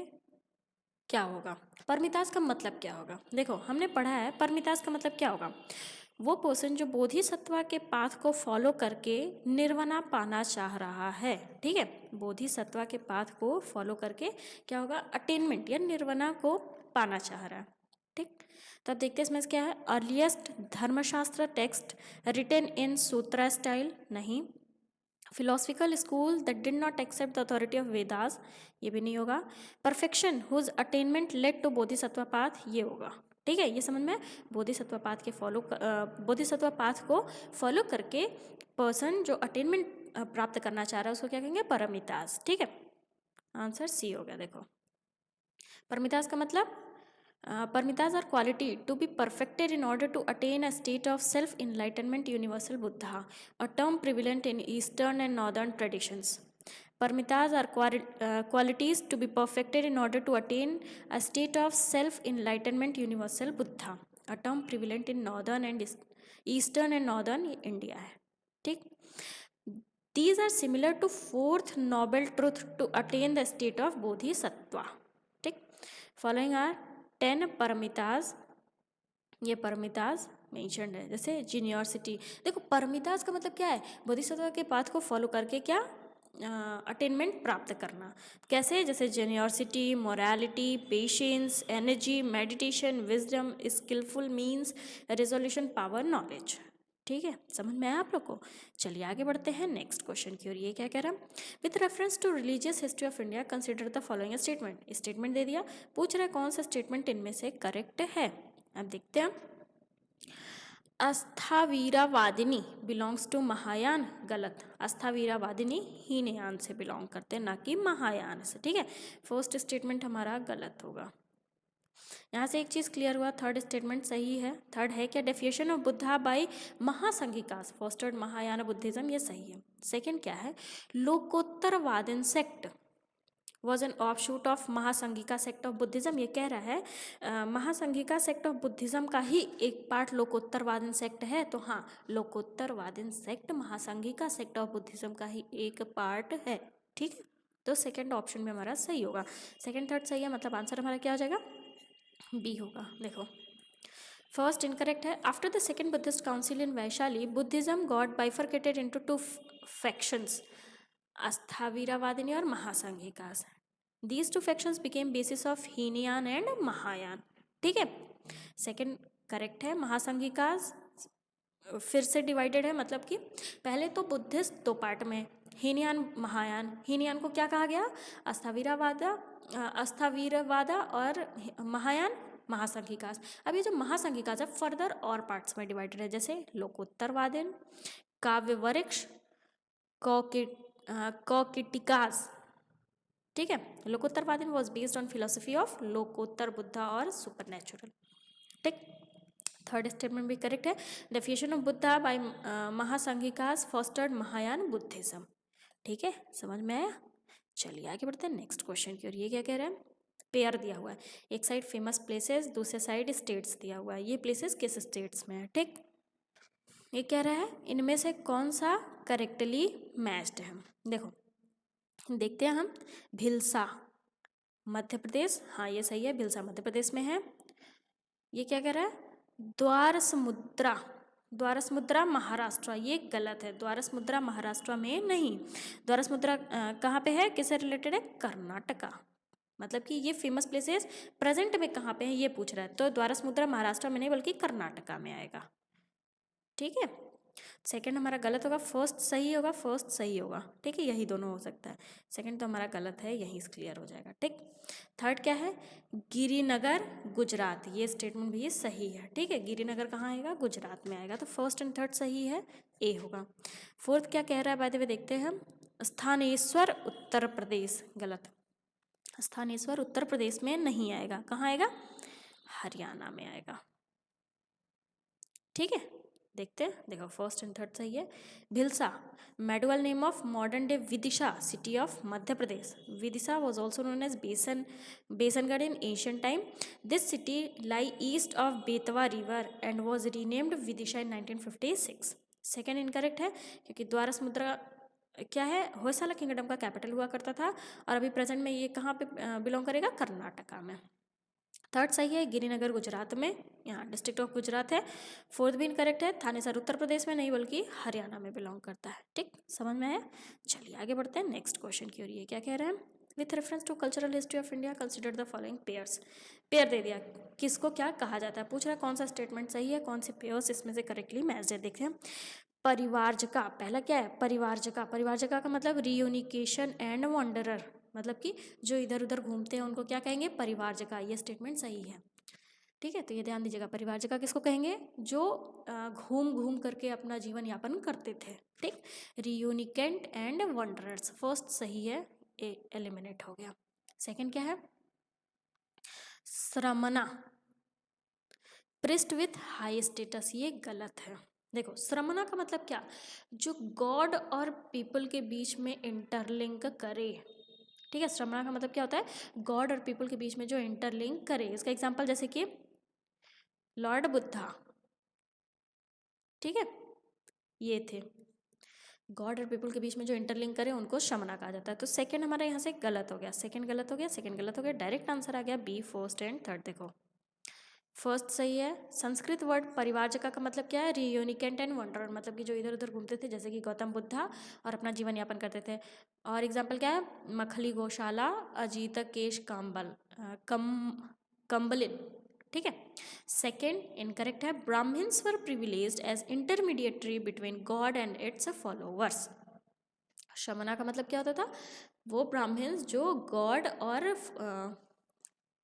क्या होगा, परमिताज का मतलब क्या होगा। देखो, हमने पढ़ा है परमिताज का मतलब क्या होगा, वो पर्सन जो बोधिसत्वा के पाथ को फॉलो करके निर्वाणा पाना चाह रहा है, ठीक है, बोधिसत्वा के पाथ को फॉलो करके क्या होगा, अटेनमेंट या निर्वाणा को पाना चाह रहा है, ठीक। तो अब देखते हैं इसमें क्या है, earliest Dharmashastra text written in sutra style, नहीं। Philosophical school that did not accept the authority of Vedas, ये भी नहीं होगा। Perfection whose attainment led to Bodhisattva path, ये होगा, ठीक है। ये समझ में, बोधिसत्वा पाथ के बोधिसत्वा पाथ को फॉलो करके पर्सन जो अटेनमेंट प्राप्त करना चाह रहा है उसको क्या कहेंगे, परमिताज, ठीक है। आंसर सी हो गया। देखो, परमिताज का मतलब, paramitas are quality to be perfected in order to attain a state of self-enlightenment, universal Buddha, a term prevalent in Eastern and Northern traditions. Parmitas are qualities to be perfected in order to attain a state of self-enlightenment, universal Buddha, a term prevalent in Northern and Eastern and Northern India है, ठीक। These are similar to fourth noble truth to attain the state of Bodhisattva, ठीक। Following are 10 परमिताज, ये परमिताज mentioned है, जैसे जीनियोसिटी। देखो, परमिताज का मतलब क्या है, बोधिसत्व के पाथ को फॉलो करके क्या अटेनमेंट प्राप्त करना, कैसे, जैसे generosity, morality, patience, energy, meditation, wisdom, skilful means, resolution, power, knowledge, ठीक है, समझ में आया आप लोग को। चलिए आगे बढ़ते हैं नेक्स्ट क्वेश्चन की ओर। ये क्या कह रहा है, with reference to religious history of India consider the following statement. Statement दे दिया, पूछ रहा है कौन सा स्टेटमेंट इनमें से करेक्ट है। अब देखते हैं, अस्थावीरावादिनी बिलोंग्स टू महायान, गलत। अस्थावीरावादिनी हीनयान से बिलोंग करते हैं, ना कि महायान से, ठीक है। फर्स्ट स्टेटमेंट हमारा गलत होगा। यहाँ से एक चीज़ क्लियर हुआ, थर्ड स्टेटमेंट सही है। थर्ड है क्या, definition of Buddha by Mahasanghikas fostered Mahayana Buddhism, ये सही है। सेकंड क्या है, Lokottaravadin sect was an offshoot of Mahasanghika sect of Buddhism, ये कह रहा है महासंघिका सेक्ट ऑफ बुद्धिज्म का ही एक पार्ट लोकोत्तरवादिन सेक्ट है। तो हाँ, Lokottaravadin sect Mahasanghika sect of Buddhism का ही एक पार्ट है, ठीक है। तो सेकंड ऑप्शन में हमारा सही होगा, सेकंड थर्ड सही है, मतलब आंसर हमारा क्या हो जाएगा, बी होगा। देखो, फर्स्ट इनकरेक्ट है, after the second Buddhist council in Vaishali Buddhism got bifurcated into two factions, Sthaviravadins और Mahasanghikas. These two factions became basis of Hinayana and Mahayana, ठीक है। सेकेंड करेक्ट है, महासंघिकास फिर से डिवाइडेड है, मतलब कि पहले तो बुद्धिस्ट दो पार्ट में, हीनयान महायान। हीनयान को क्या कहा गया, अस्थावीरवादा और महायान महासंघिकास। अब ये जो महासंघिकास है फर्दर और पार्ट्स में डिवाइडेड है, जैसे लोकोत्तरवादिन, काव्यवृक्ष, कौकिटिकास, ठीक है। Lokottaravadin was based on philosophy of lokottara Buddha और सुपरनेचुरल, ठीक। थर्ड स्टेटमेंट भी करेक्ट है, definition of Buddha by Mahasanghikas fostered Mahayana Buddhism, ठीक है, समझ में आया। चलिए आगे बढ़ते हैं नेक्स्ट क्वेश्चन की ओर। ये क्या कह रहे हैं, पेयर दिया हुआ है, एक साइड फेमस प्लेसेस, दूसरे साइड स्टेट्स दिया हुआ है। ये प्लेसेस किस स्टेट्स में है, ठीक। ये कह रहा है इनमें से कौन सा करेक्टली मैच्ड है। देखो देखते हैं हम। भिलसा मध्य प्रदेश, हाँ ये सही है, भिलसा मध्य प्रदेश में है। ये क्या कह रहा है, द्वारसमुद्रा, द्वारसमुद्रा महाराष्ट्र, ये गलत है। द्वारसमुद्रा महाराष्ट्र में नहीं, द्वारसमुद्रा कहाँ पे है, किससे रिलेटेड है, कर्नाटका। मतलब कि ये फेमस प्लेसेस प्रेजेंट में कहाँ पे है ये पूछ रहा है, तो द्वारसमुद्रा महाराष्ट्र में नहीं बल्कि कर्नाटका में आएगा। ठीक है, सेकंड हमारा गलत होगा, फर्स्ट सही होगा, फर्स्ट सही होगा। ठीक है, यही दोनों हो सकता है। सेकंड तो हमारा गलत है, यहीं से क्लियर हो जाएगा। ठीक, थर्ड क्या है, गिरिनगर गुजरात, ये स्टेटमेंट भी सही है। ठीक है, गिरिनगर कहाँ आएगा, गुजरात में आएगा, तो फर्स्ट एंड थर्ड सही है, ए होगा। फोर्थ क्या कह रहा है, बाय द वे देखते हैं हम। स्थानेश्वर उत्तर प्रदेश, गलत। स्थानेश्वर उत्तर प्रदेश में नहीं आएगा, कहाँ आएगा, हरियाणा में आएगा। ठीक है, देखते हैं। देखो फर्स्ट एंड थर्ड सही है। Bhilsa medieval name of modern day Vidisha city of Madhya Pradesh. Vidisha was also known as Besnagar in ancient time. This city lie east of Betwa river and was renamed Vidisha in 1956। Second incorrect है, क्योंकि द्वारसमुद्रा क्या है, होयसाला किंगडम का कैपिटल हुआ करता था, और अभी प्रेजेंट में ये कहाँ पे बिलोंग करेगा, कर्नाटका में। थर्ड सही है, गिरिनगर गुजरात में, यहाँ डिस्ट्रिक्ट ऑफ गुजरात है। फोर्थ भी इनकरेक्ट है, थानेसर उत्तर प्रदेश में नहीं बल्कि हरियाणा में बिलोंग करता है। ठीक, समझ में आया। चलिए आगे बढ़ते हैं नेक्स्ट क्वेश्चन की ओर। ये क्या कह रहे हैं, with reference to cultural history of India consider the following pairs. Pair दे दिया, किसको क्या कहा जाता है, पूछ रहा है कौन सा स्टेटमेंट सही है, कौन से पेयर्स इसमें से करेक्टली मैच है। देखते हैं, परिवारजका, पहला क्या है, परिवारजका। परिवारजका का मतलब रियूनिकेशन एंड वॉन्डरर, मतलब कि जो इधर उधर घूमते हैं उनको क्या कहेंगे, परिवारजका। ये स्टेटमेंट सही है। ठीक है, तो ये ध्यान दीजिएगा, परिवारजका किसको कहेंगे, जो घूम घूम करके अपना जीवन यापन करते थे। ठीक, रियूनिकेंट एंड वॉन्डरर्स, फर्स्ट सही है, एलिमिनेट हो गया। सेकंड क्या है, श्रमणा, प्रिस्ट विथ हाई स्टेटस, ये गलत है। देखो श्रमणा का मतलब क्या, जो गॉड और पीपल के बीच में इंटरलिंक करे। ठीक है, श्रमणा का मतलब क्या होता है, गॉड और पीपल के बीच में जो इंटरलिंक करे। इसका एग्जांपल जैसे कि लॉर्ड बुद्धा, ठीक है, ये थे, गॉड और पीपल के बीच में जो इंटरलिंक करे उनको श्रमणा कहा जाता है। तो सेकंड हमारा यहाँ से गलत हो गया, सेकंड गलत हो गया, सेकंड गलत हो गया, डायरेक्ट आंसर आ गया बी, फर्स्ट एंड थर्ड। देखो फर्स्ट सही है। संस्कृत वर्ड परिवारजका का मतलब क्या है, रियूनिकेंट एंड वॉन्डरर, मतलब कि जो इधर उधर घूमते थे, जैसे कि गौतम बुद्धा, और अपना जीवन यापन करते थे। और एग्जाम्पल क्या है, मखली गौशाला, अजीत केश काम्बल, कंबलिन। ठीक है, सेकेंड इनकरेक्ट है, Brahmins were privileged as intermediatory between god and its followers. Shramana का मतलब क्या होता था, वो ब्राह्मण्स जो गॉड और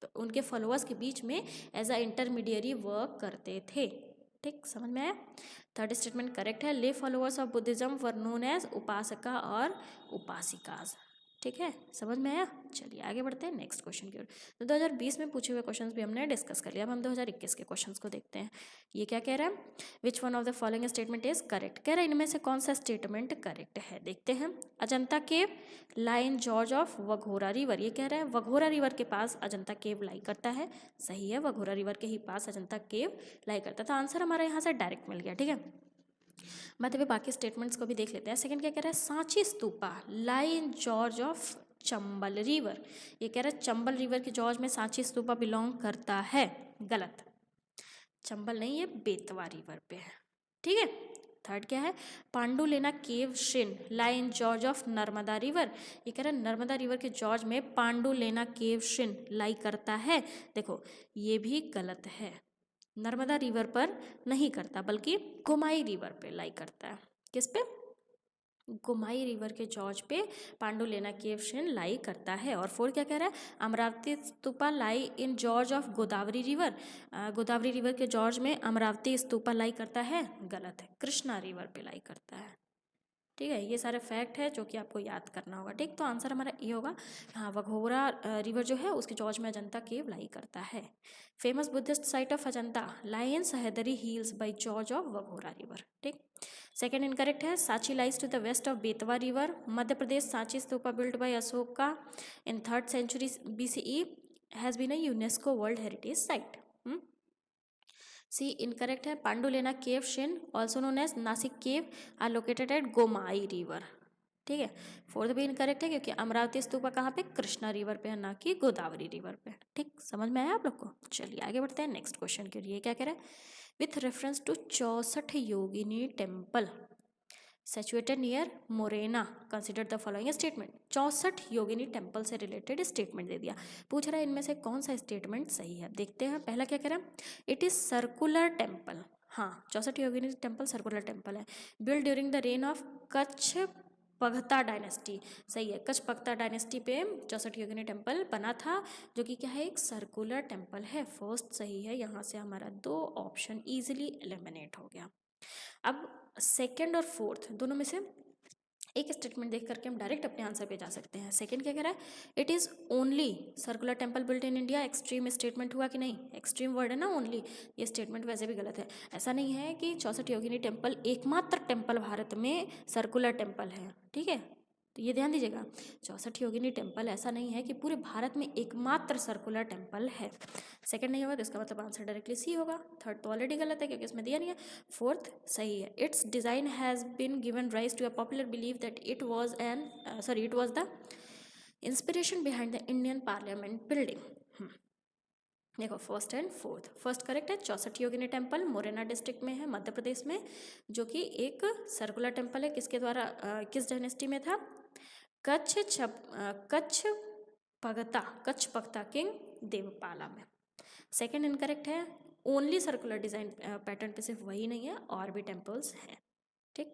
तो उनके फॉलोअर्स के बीच में एज अ इंटरमीडियरी वर्क करते थे। ठीक, समझ में आया। थर्ड स्टेटमेंट करेक्ट है, lay followers of Buddhism were known as upasaka और उपासिकाज। ठीक है, समझ में आया। चलिए आगे बढ़ते हैं नेक्स्ट क्वेश्चन की ओर। तो 2020 में पूछे हुए क्वेश्चंस भी हमने डिस्कस कर लिया, अब हम 2021 के क्वेश्चंस को देखते हैं। ये क्या कह रहा है, which one of the following statement is correct, कह रहा है इनमें से कौन सा स्टेटमेंट करेक्ट है। देखते हैं, अजंता केव line gorge of Waghora river, ये कह रहा है वघोरा रिवर के पास अजंता केव लाई करता है। सही है, वघोरा रिवर के ही पास अजंता केव लाई करता था। आंसर हमारा यहाँ से डायरेक्ट मिल गया। ठीक है, मतलब बाकी स्टेटमेंट्स को भी देख लेते हैं। सेकंड क्या कह रहा है, Sanchi stupa lie in gorge of Chambal river, ये कह रहा है चंबल रिवर के जॉर्ज में सांची स्तूपा बिलोंग करता है। गलत, चंबल नहीं, ये बेतवा रिवर पे है। ठीक है, थर्ड क्या है, Pandulena cave shrine lie in gorge of Narmada river, ये कह रहा है नर्मदा रिवर के जॉर्ज में पांडुलेना केव श्रिन लाई करता है। देखो ये भी गलत है, नर्मदा रिवर पर नहीं करता बल्कि कुमाई रिवर पे लाई करता है। किस पे, कुमाई रिवर के जॉर्ज पे पांडुलेना केव श्रिन लाई करता है। और फोर्थ क्या कह रहा है, Amaravati stupa lie in gorge of Godavari river, Godavari river के जॉर्ज में अमरावती स्तूपा लाई करता है। गलत है, कृष्णा रिवर पे लाई करता है। ठीक है, ये सारे फैक्ट है जो कि आपको याद करना होगा। ठीक, तो आंसर हमारा ये होगा, हाँ वघोरा रिवर जो है उसके जॉर्ज में अजंता केव लाई करता है। Famous Buddhist site of Ajanta lie in Sahyadri hills by gorge of Waghora river. ठीक, सेकेंड इनकरेक्ट है, Sanchi lies to the west of Betwa river, Madhya Pradesh Sanchi stupa built by Ashoka in 3rd century BCE has been a UNESCO world heritage site. C incorrect है। Pandulena cave shrine also known as Nashik cave are located at Gomai river. ठीक है। Fourth भी incorrect है क्योंकि अमरावती स्तूपा कहाँ पे, Krishna river पे है, ना कि गोदावरी रिवर पे। ठीक, समझ में आया आप लोग को। चलिए आगे बढ़ते हैं नेक्स्ट क्वेश्चन के लिए। क्या कह रहा है, with reference to 64 Yogini temple situated near Morena consider the following statement. 64 Yogini temple से रिलेटेड स्टेटमेंट दे दिया। पूछ रहा है इनमें से कौन सा स्टेटमेंट सही है। देखते हैं। पहला क्या कह रहा है, इट इज सर्कुलर टेम्पल। हाँ, 64 योगिनी टेम्पल सर्कुलर टेम्पल है। Build during the reign of Kachchhapaghata dynasty. सही है, कच्छ पगता डायनेस्टी पे 64 योगिनी टेम्पल बना था, जो कि क्या है, एक सर्कुलर टेम्पल है। फर्स्ट सही है। यहाँ से हमारा 2 ऑप्शन इजीली एलिमिनेट हो गया। अब सेकंड और फोर्थ दोनों में से एक स्टेटमेंट देख करके हम डायरेक्ट अपने आंसर पे जा सकते हैं। सेकंड क्या कह रहा है, it is only circular temple built in India. Extreme statement हुआ कि नहीं, एक्सट्रीम वर्ड है ना ओनली, ये स्टेटमेंट वैसे भी गलत है। ऐसा नहीं है कि 64 योगिनी टेम्पल एकमात्र टेम्पल भारत में सर्कुलर टेम्पल है। ठीक है, तो ये ध्यान दीजिएगा, 64 योगिनी टेम्पल ऐसा नहीं है कि पूरे भारत में एकमात्र सर्कुलर टेम्पल है। सेकंड नहीं होगा तो इसका मतलब आंसर डायरेक्टली सी होगा। थर्ड तो ऑलरेडी गलत है क्योंकि इसमें दिया नहीं है। फोर्थ सही है। Its design has been given rise to a popular believe that it was the inspiration behind the Indian parliament building. देखो first and fourth, first correct है। 64 योगिनी टेम्पल मोरेना डिस्ट्रिक्ट में है, मध्य प्रदेश में, जो कि एक सर्कुलर टेम्पल है। किसके द्वारा, किस डायनेस्टी में था, कच्छ पगता किंग देवपाला में। सेकंड इनकरेक्ट है। ओनली सर्कुलर डिजाइन पैटर्न पे सिर्फ वही नहीं है, और भी टेम्पल्स हैं। ठीक,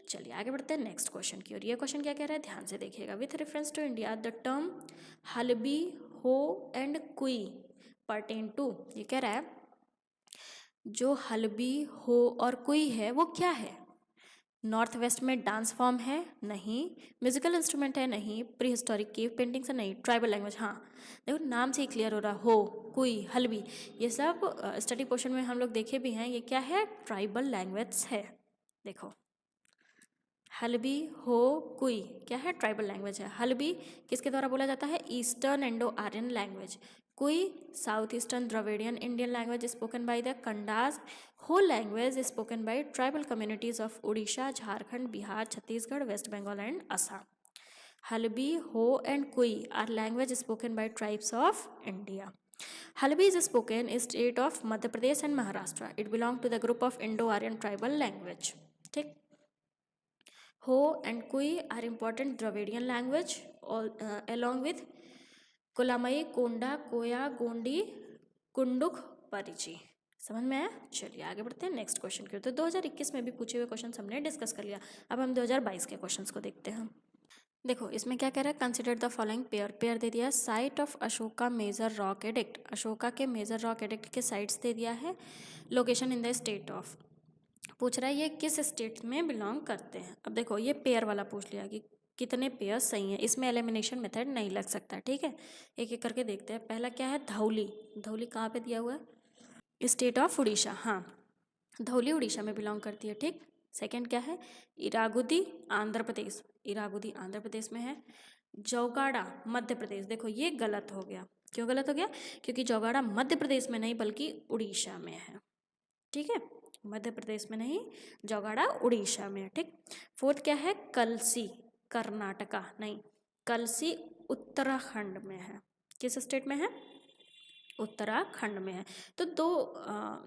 चलिए आगे बढ़ते हैं नेक्स्ट क्वेश्चन की ओर। ये क्वेश्चन क्या कह रहा है, ध्यान से देखिएगा। With reference to India the term Halbi Ho and कुई पर्टेन टू। ये कह रहा है जो हलबी हो और कुई है वो क्या है। नॉर्थ वेस्ट में डांस फॉर्म है, नहीं। म्यूजिकल इंस्ट्रूमेंट है, नहीं। प्री हिस्टोरिक केव पेंटिंग्स है, नहीं। ट्राइबल लैंग्वेज, हाँ। देखो नाम से ही क्लियर हो रहा, हो, कुई, हलबी, ये सब स्टडी पोर्शन में हम लोग देखे भी हैं। ये क्या है, ट्राइबल लैंग्वेज है। देखो हलबी हो कुई क्या है, ट्राइबल लैंग्वेज है। हलबी किसके द्वारा बोला जाता है, eastern Indo Aryan language. Kui south eastern Dravidian Indian language spoken by the Kandhas. Ho language spoken by tribal communities of Orissa, Jharkhand, Bihar, Chhattisgarh, West Bengal and Assam. Halbi, Ho and Kui are language spoken by tribes of India. Halbi is spoken in state of Madhya Pradesh and Maharashtra. It belongs to the group of Indo-Aryan tribal language. ठीक. Ho and Kui are important Dravidian language along with कोलामई, कोंडा, कोया, गोंडी, कुंडुक, परिची। समझ में आया। चलिए आगे बढ़ते हैं next question की ओर। तो 2021 में भी पूछे हुए क्वेश्चन हमने डिस्कस कर लिया। अब हम 2022 के क्वेश्चंस को देखते हैं। देखो इसमें क्या कह रहा है, consider the following pair. Pair दे दिया है, site of Ashoka major rock edict. Ashoka के मेजर रॉक एडिक्ट के साइट्स दे दिया है। Location in the state of, पूछ रहा है ये किस स्टेट में बिलोंग करते हैं। अब देखो ये पेयर वाला पूछ लिया कि कितने पेयर सही हैं, इसमें एलिमिनेशन मेथड नहीं लग सकता। ठीक है, एक एक करके देखते हैं। पहला क्या है, धौली। धौली कहाँ पे दिया हुआ है, स्टेट ऑफ उड़ीसा। हाँ, धौली उड़ीसा में बिलोंग करती है। ठीक। सेकंड क्या है, इरागुदी आंध्र प्रदेश। इरागुदी आंध्र प्रदेश में है। जौगाड़ा मध्य प्रदेश। देखो ये गलत हो गया। क्यों गलत हो गया, क्योंकि जौगाड़ा मध्य प्रदेश में नहीं बल्कि उड़ीसा में है। ठीक है, मध्य प्रदेश में नहीं, जौगाड़ा उड़ीसा में है। ठीक। फोर्थ क्या है, कलसी कर्नाटका नहीं, कलसी उत्तराखंड में है। किस स्टेट में है, उत्तराखंड में है। तो दो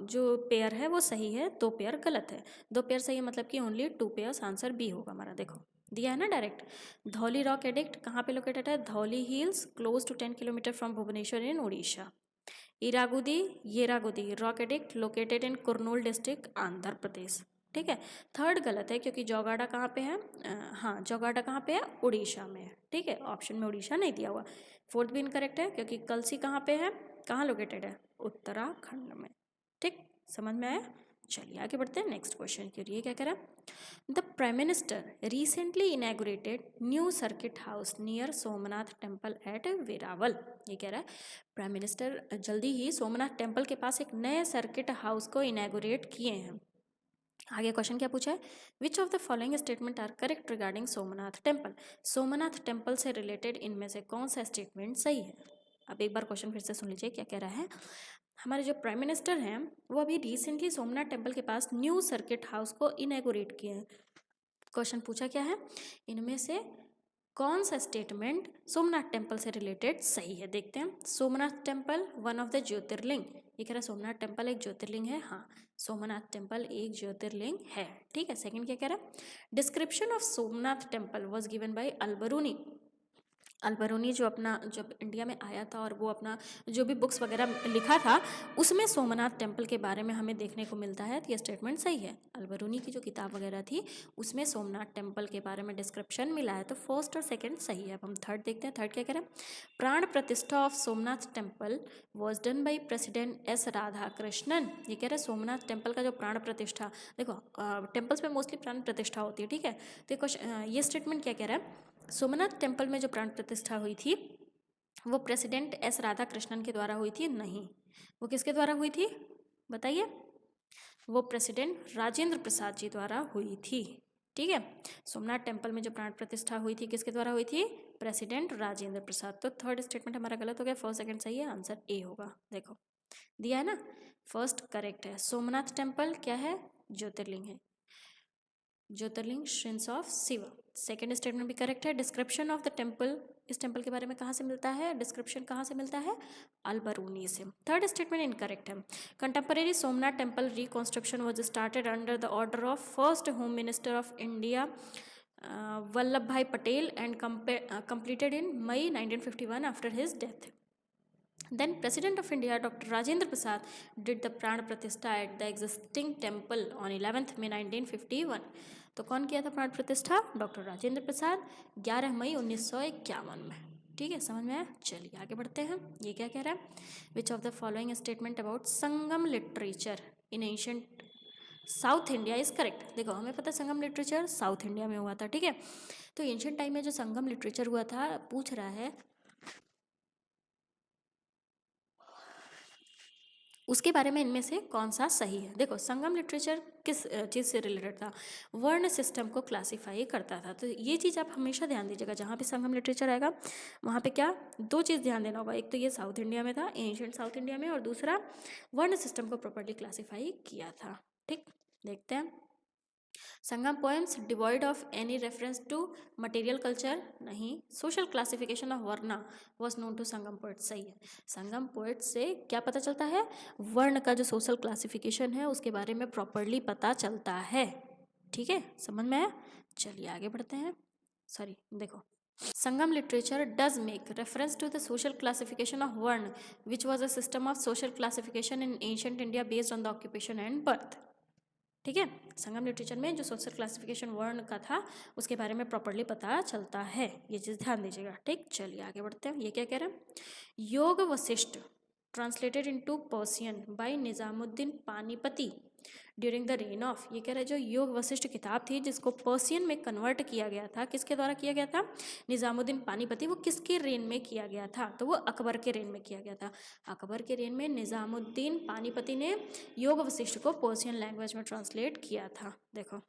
जो पेयर है वो सही है, 2 पेयर गलत है। 2 पेयर सही है मतलब कि ओनली 2 पेयर्स, आंसर बी होगा हमारा। देखो दिया है ना डायरेक्ट। धौली रॉक एडिक्ट कहाँ पे लोकेटेड है, Dhauli hills close to 10 kilometre from Bhubaneswar in Orissa. Erragudi Yerragudi rock edict located in Kurnool district Andhra Pradesh. ठीक है। थर्ड गलत है क्योंकि जौगाड़ा कहाँ पे है, हाँ जौगाड़ा कहाँ पे है, उड़ीसा में है। ठीक है, ऑप्शन में उड़ीसा नहीं दिया हुआ। फोर्थ भी इनकरेक्ट है क्योंकि कलसी कहाँ पे है, कहाँ लोकेटेड है, उत्तराखंड में। ठीक, समझ में आया। चलिए आगे बढ़ते हैं नेक्स्ट क्वेश्चन के लिए। क्या कह रहा है, the prime minister recently inaugurated new circuit house near Somnath temple at Veraval. ये कह रहा है प्राइम मिनिस्टर जल्दी ही सोमनाथ टेम्पल के पास एक नए सर्किट हाउस को इनैगोरेट किए हैं। आगे क्वेश्चन क्या पूछा है, which of the following statement are correct regarding Somnath temple. Somnath temple से रिलेटेड इनमें से कौन सा स्टेटमेंट सही है। अब एक बार क्वेश्चन फिर से सुन लीजिए क्या कह रहा है, हमारे जो प्राइम मिनिस्टर हैं वो अभी रिसेंटली सोमनाथ टेम्पल के पास न्यू सर्किट हाउस को इनॉग्रेट किए हैं। क्वेश्चन पूछा क्या है, इनमें से कौन सा स्टेटमेंट सोमनाथ टेम्पल से रिलेटेड सही है, देखते हैं। Somnath temple one of the Jyotirling, ये कह रहा है सोमनाथ टेम्पल एक ज्योतिर्लिंग है, हाँ सोमनाथ टेम्पल एक ज्योतिर्लिंग है, ठीक है। सेकंड क्या कह रहा है, description of Somnath temple was given by Alberuni. Alberuni जो अपना जब इंडिया में आया था और वो अपना जो भी बुक्स वगैरह लिखा था उसमें सोमनाथ टेम्पल के बारे में हमें देखने को मिलता है, तो ये स्टेटमेंट सही है। अल्बरूनी की जो किताब वगैरह थी उसमें सोमनाथ टेम्पल के बारे में डिस्क्रिप्शन मिला है, तो फर्स्ट और सेकंड सही है। अब हम थर्ड देखते हैं, थर्ड क्या कह रहे हैं, प्राण प्रतिष्ठा of Somnath temple was done by president S Radha Krishnan. ये कह रहे हैं सोमनाथ टेम्पल का जो प्राण प्रतिष्ठा, देखो टेम्पल्स में मोस्टली प्राण प्रतिष्ठा होती है, ठीक है। तो ये स्टेटमेंट क्या कह रहा है, सोमनाथ टेम्पल में जो प्राण प्रतिष्ठा हुई थी वो प्रेसिडेंट एस राधा कृष्णन के द्वारा हुई थी, नहीं। वो किसके द्वारा हुई थी बताइए, वो प्रेसिडेंट राजेंद्र प्रसाद जी द्वारा हुई थी, ठीक है। सोमनाथ टेम्पल में जो प्राण प्रतिष्ठा हुई थी किसके द्वारा हुई थी, प्रेसिडेंट राजेंद्र प्रसाद। तो थर्ड स्टेटमेंट हमारा गलत हो गया, फर्स्ट सेकंड सही है, आंसर ए होगा। देखो दिया है ना, फर्स्ट करेक्ट है, सोमनाथ टेम्पल क्या है, ज्योतिर्लिंग है, ज्योतिर्लिंग श्रिंस ऑफ शिव। सेकेंड स्टेटमेंट भी करेक्ट है। डिस्क्रिप्शन ऑफ द टेम्पल, इस टेम्पल के बारे में कहाँ से मिलता है, डिस्क्रिप्शन कहाँ से मिलता है, अल्बरूनी से। थर्ड स्टेटमेंट इनकरेक्ट है। Contemporary Somnath temple reconstruction was started under the order of first home minister of India Vallabh Bhai Patel and completed in May 1951 after his death. Then President of India Dr. Rajendra Prasad did the Pran Pratishtha at the existing temple on 11th May 1951. तो कौन किया था प्राण प्रतिष्ठा, doctor Rajendra Prasad, 11 मई 1951 में, ठीक है। समझ में आया, चलिए आगे बढ़ते हैं। ये क्या कह रहा है, which of the following statement about Sangam literature in ancient south India is correct. देखो हमें पता है संगम लिटरेचर साउथ इंडिया में हुआ था, ठीक है। तो एंशिएंट टाइम में जो संगम लिटरेचर हुआ था, पूछ रहा है उसके बारे में इनमें से कौन सा सही है। देखो संगम लिटरेचर किस चीज़ से रिलेटेड था, वर्ण सिस्टम को क्लासीफाई करता था। तो ये चीज़ आप हमेशा ध्यान दीजिएगा, जहाँ पे संगम लिटरेचर आएगा वहाँ पे क्या दो चीज़ ध्यान देना होगा, एक तो ये साउथ इंडिया में था, एंशिएंट साउथ इंडिया में, और दूसरा वर्ण सिस्टम को प्रॉपर्ली क्लासीफाई किया था, ठीक। देखते हैं, Sangam poems devoid of any reference to material culture, नहीं। Social classification of varna was known to Sangam poet, सही है। संगम पोएट से क्या पता चलता है, वर्ण का जो सोशल क्लासिफिकेशन है उसके बारे में प्रॉपरली पता चलता है, ठीक है। समझ में आया, चलिए आगे बढ़ते हैं। सॉरी देखो, Sangam literature does make reference to the social classification of varna which was a system of social classification in ancient India based on the occupation and birth, ठीक है। संगम लिटरेचर में जो सोशल क्लासिफिकेशन वर्ण का था उसके बारे में प्रॉपरली पता चलता है, ये चीज़ ध्यान दीजिएगा, ठीक। चलिए आगे बढ़ते हैं। ये क्या कह रहे हैं, Yoga Vashishtha translated into Persian by Nizamuddin Panipati during the reign of, ये कह रहे हैं जो योग वशिष्ठ किताब थी जिसको पर्शियन में कन्वर्ट किया गया था, किसके द्वारा किया गया था, निजामुद्दीन पानीपति, वो किसके रेन में किया गया था, तो वो अकबर के रेन में किया गया था। अकबर के रेन में निजामुद्दीन पानीपति ने योग वशिष्ठ को पर्शियन लैंग्वेज में ट्रांसलेट किया था। देखो,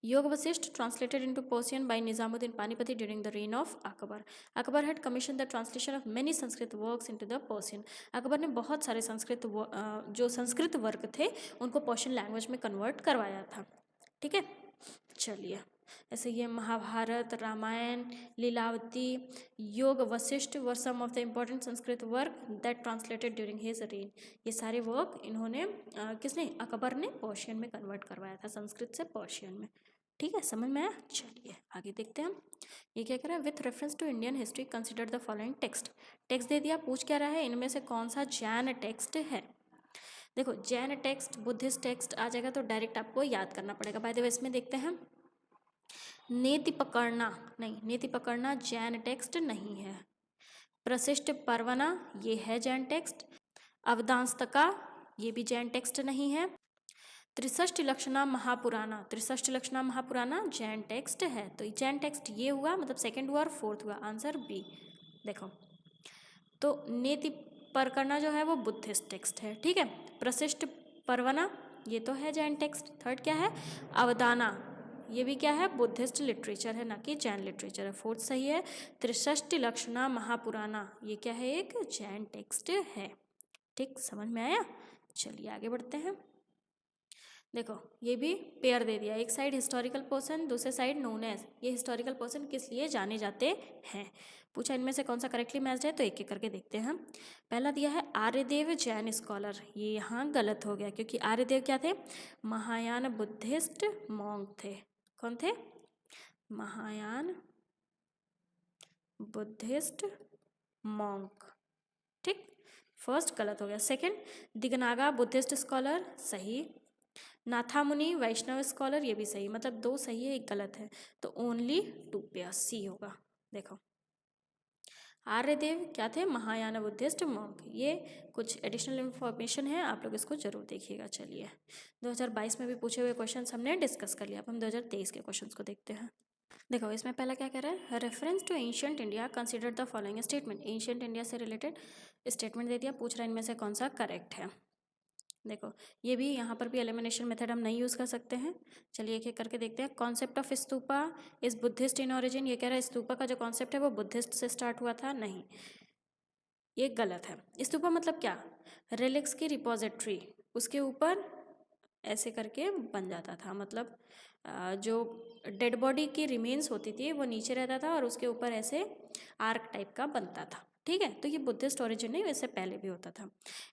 Yoga Vashishtha translated into Persian by Nizamuddin Panipati during the reign of Akbar. Akbar had commission the translation of many Sanskrit works into the Persian. Akbar ने बहुत सारे जो संस्कृत वर्क थे उनको पर्शियन लैंग्वेज में कन्वर्ट करवाया था, ठीक है। चलिए, ऐसे ये Mahabharat, Ramayana, Lilavati, Yoga Vashistha were some of the important Sanskrit work that translated during his reign. ये सारे वर्क इन्होंने किसने, अकबर ने पर्शियन में कन्वर्ट करवाया था, संस्कृत से पर्शियन में, ठीक है। समझ में आया, चलिए आगे देखते हैं। ये क्या कह रहा है, with reference to Indian history consider the following text. Text दे दिया, पूछ क्या रहा है, इनमें से कौन सा जैन टेक्स्ट है। देखो जैन टेक्स्ट, बुद्धिस्ट टेक्स्ट आ जाएगा तो डायरेक्ट आपको याद करना पड़ेगा। बाय द वे इसमें देखते हैं, नेति पकड़ना, नहीं, नेति पकड़ना जैन टेक्स्ट नहीं है। प्रशिष्ट परवना ये है जैन टेक्स्ट। अवदांस्तका ये भी जैन टेक्स्ट नहीं है। त्रिषष्टि लक्षणा महापुराना, त्रिषष्टि लक्षणा महापुराना जैन टेक्स्ट है। तो जैन टेक्स्ट ये हुआ, मतलब सेकंड हुआ और फोर्थ हुआ, आंसर बी। देखो तो नेति परकरना जो है वो बुद्धिस्ट टेक्स्ट है, ठीक है। प्रशिष्ट परवना ये तो है जैन टेक्स्ट। थर्ड क्या है, अवदाना ये भी क्या है, बुद्धिस्ट लिटरेचर है, ना कि जैन लिटरेचर है। फोर्थ सही है, त्रिषष्टि लक्षणा महापुराना ये क्या है, एक जैन टेक्स्ट है, ठीक, समझ में आया? चलिए आगे बढ़ते हैं। देखो ये भी पेयर दे दिया, एक साइड हिस्टोरिकल पर्सन, दूसरे साइड नोन एज। ये हिस्टोरिकल पर्सन किस लिए जाने जाते हैं, पूछा इनमें से कौन सा करेक्टली मैच्ड है, तो एक एक करके देखते हैं। पहला दिया है आर्यदेव जैन स्कॉलर, ये यहाँ गलत हो गया क्योंकि आर्यदेव क्या थे, महायान बुद्धिस्ट मॉन्क थे। कौन थे, महायान बुद्धिस्ट मॉन्क। ठीक, फर्स्ट गलत हो गया। सेकंड, दिगनागा बुद्धिस्ट स्कॉलर, सही। नाथामुनि वैष्णव स्कॉलर, ये भी सही, मतलब दो सही है एक गलत है, तो ओनली 2 पेयर, सी होगा। देखो आर्यदेव क्या थे, महायान बुद्धिस्ट मॉन्क। ये कुछ एडिशनल इन्फॉर्मेशन है, आप लोग इसको जरूर देखिएगा। चलिए 2022 में भी पूछे हुए क्वेश्चंस हमने डिस्कस कर लिया, अब हम 2023 के क्वेश्चंस को देखते हैं। देखो इसमें पहला क्या कह रहा है, reference to ancient India consider the following statement. Ancient India से रिलेटेड स्टेटमेंट दे दिया, पूछ रहा है इनमें से कौन सा करेक्ट है। देखो ये भी यहाँ पर भी एलिमिनेशन मेथड हम नहीं यूज़ कर सकते हैं। चलिए एक एक करके देखते हैं। Concept of stupa is Buddhist in origin, ये कह रहा है स्तूपा का जो कॉन्सेप्ट है वो बुद्धिस्ट से स्टार्ट हुआ था, नहीं, ये गलत है। स्तूपा मतलब क्या, रिलिक्स की रिपोजिटरी, उसके ऊपर ऐसे करके बन जाता था, मतलब जो डेड बॉडी की रिमेन्स होती थी वो नीचे रहता था और उसके ऊपर ऐसे आर्क टाइप का बनता था। ठीक है, तो ये बुद्धिस्ट ओरिजिन नहीं, वैसे पहले भी होता था।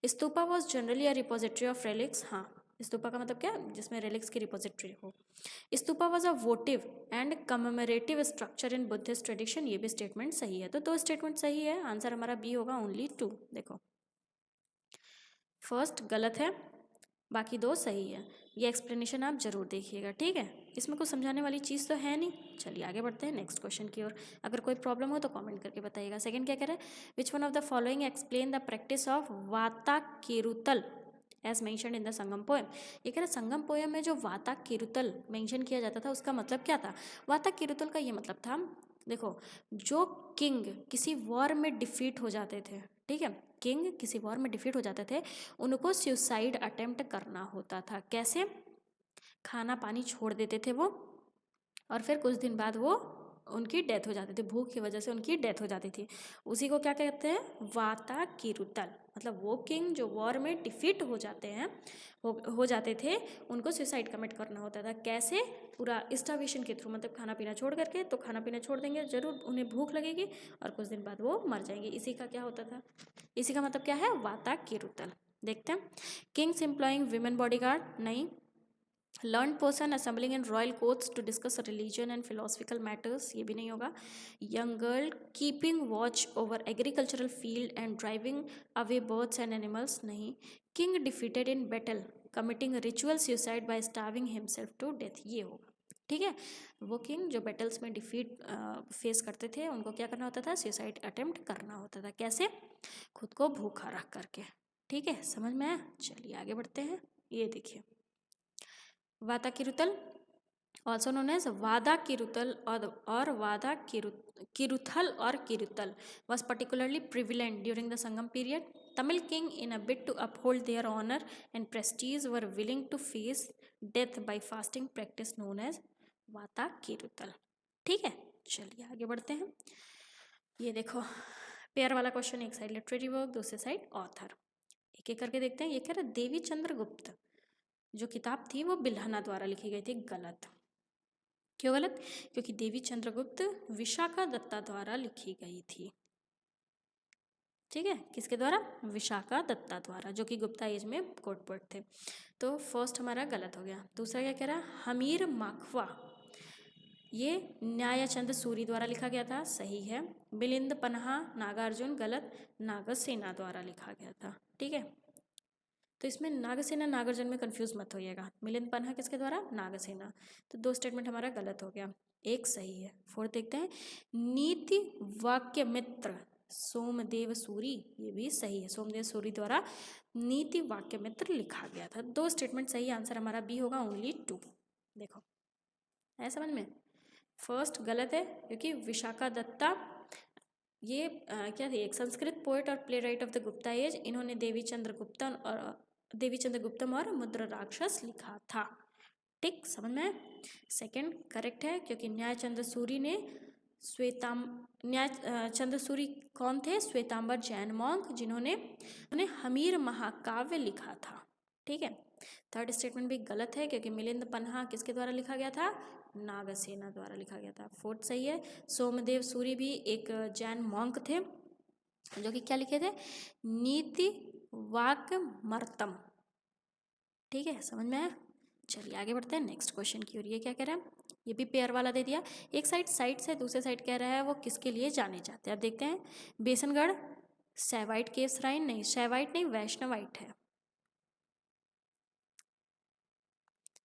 Stupa was generally a repository of relics, हाँ स्तूपा का मतलब क्या, जिसमें रेलिक्स की रिपोजिटरी हो। Stupa was a वोटिव and commemorative structure in Buddhist tradition, ये भी स्टेटमेंट सही है। तो दो स्टेटमेंट सही है, आंसर हमारा बी होगा, ओनली 2। देखो फर्स्ट गलत है, बाकी दो सही है। ये एक्सप्लेनेशन आप जरूर देखिएगा, ठीक है, इसमें कुछ समझाने वाली चीज़ तो है नहीं। चलिए आगे बढ़ते हैं नेक्स्ट क्वेश्चन की ओर। अगर कोई प्रॉब्लम हो तो कमेंट करके बताइएगा। सेकंड क्या कह रहा है, which one of the following explain the practice of Vatakkiruttal as mentioned in the Sangam poem. ये कह रहा है संगम पोएम में जो वाता किरुतल मेंशन किया जाता था उसका मतलब क्या था। वाता किरुतल का ये मतलब था, देखो जो किंग किसी वॉर में डिफीट हो जाते थे, ठीक है, किंग किसी वॉर में डिफीट हो जाते थे, उनको सुसाइड अटेम्प्ट करना होता था। कैसे, खाना पानी छोड़ देते थे वो, और फिर कुछ दिन बाद वो उनकी डेथ हो जाती थी, भूख की वजह से उनकी डेथ हो जाती थी। उसी को क्या कहते हैं, वाता किरुतल। मतलब वो किंग जो वॉर में डिफीट हो जाते हैं, हो जाते थे, उनको सुसाइड कमिट करना होता था। कैसे, पूरा स्टार्वेशन के थ्रू, मतलब खाना पीना छोड़ करके, तो खाना पीना छोड़ देंगे, जरूर उन्हें भूख लगेगी और कुछ दिन बाद वो मर जाएंगे। इसी का क्या होता था, इसी का मतलब क्या है, वाता किरुतल। देखते हैं, किंग्स एम्प्लॉइंग विमेन बॉडीगार्ड, नहीं। Learn person assembling in royal courts to discuss religion and philosophical matters, ये भी नहीं होगा। Young girl keeping watch over agricultural field and driving away birds and animals, नहीं। King defeated in battle committing ritual suicide by starving himself to death, ये होगा। ठीक है, वो किंग जो बैटल्स में डिफीट फेस करते थे, उनको क्या करना होता था, सुसाइड अटेम्प्ट करना होता था। कैसे, खुद को भूखा रख करके। ठीक है, समझ में आया? चलिए आगे बढ़ते हैं। ये देखिए वाता किरुतल ऑल्सो नोन एज वादा किरुतल और वादा किरुथल और किरुतल was particularly prevalent during the Sangam period. Tamil king in a bid to uphold their honor and prestige were willing to face death by fasting practice known as वाता किरुतल। ठीक है, चलिए आगे बढ़ते हैं। ये देखो पेयर वाला क्वेश्चन, एक साइड लिटरेरी वर्क, दूसरे साइड ऑथर। एक एक करके देखते हैं। ये कह रहा है देवी चंद्रगुप्त जो किताब थी वो बिल्हना द्वारा लिखी गई थी, गलत। क्यों गलत, क्योंकि देवी चंद्रगुप्त विशाखा दत्ता द्वारा लिखी गई थी। ठीक है, किसके द्वारा, विशाखा दत्ता द्वारा, जो कि गुप्ता एज में कोर्ट पोएट थे। तो फर्स्ट हमारा गलत हो गया। दूसरा क्या कह रहा है, हमीर माखवा ये न्यायचंद सूरी द्वारा लिखा गया था, सही है। मिलिंद पन्हा नागार्जुन, गलत, नागसेना द्वारा लिखा गया था। ठीक है, तो इसमें नागसेना नागार्जुन में कंफ्यूज मत होइएगा। मिलिंद पन्हा किसके द्वारा, नागसेना। तो दो स्टेटमेंट हमारा गलत हो गया, एक सही है। फोर्थ देखते हैं, नीति वाक्य मित्र सोमदेव सूरी, ये भी सही है, सोमदेव सूरी द्वारा नीति वाक्य मित्र लिखा गया था। दो स्टेटमेंट सही, आंसर हमारा बी होगा, ओनली 2। देखो है समझ में, फर्स्ट गलत है क्योंकि विशाखा दत्ता ये क्या थी, एक संस्कृत पोएट और playwright of the Gupta age. इन्होंने देवी चंद्रगुप्तम और मुद्रा राक्षस लिखा था। ठीक, समझ में। सेकंड करेक्ट है क्योंकि न्यायचंद्र सूरी ने चंद्रसूरी कौन थे? श्वेतांबर जैन मॉन्क, जिन्होंने हमीर महाकाव्य लिखा था। ठीक है। थर्ड स्टेटमेंट भी गलत है क्योंकि मिलिंद पन्हा किसके द्वारा लिखा गया था? नागसेना द्वारा लिखा गया था। फोर्थ सही है। सोमदेव सूरी भी एक जैन मॉन्क थे जो कि क्या लिखे थे? नीति वाक्यमर्तम। ठीक है, समझ में आया? चलिए आगे बढ़ते हैं नेक्स्ट क्वेश्चन की ओर। ये क्या कह रहा है? ये भी पेयर वाला दे दिया। एक साइड साइट्स है, दूसरे साइड कह रहा है वो किसके लिए जाने जाते हैं। अब देखते हैं। बेसनगढ़ सैवाइट केव श्राइन, नहीं सैवाइट नहीं, वैष्णवाइट है,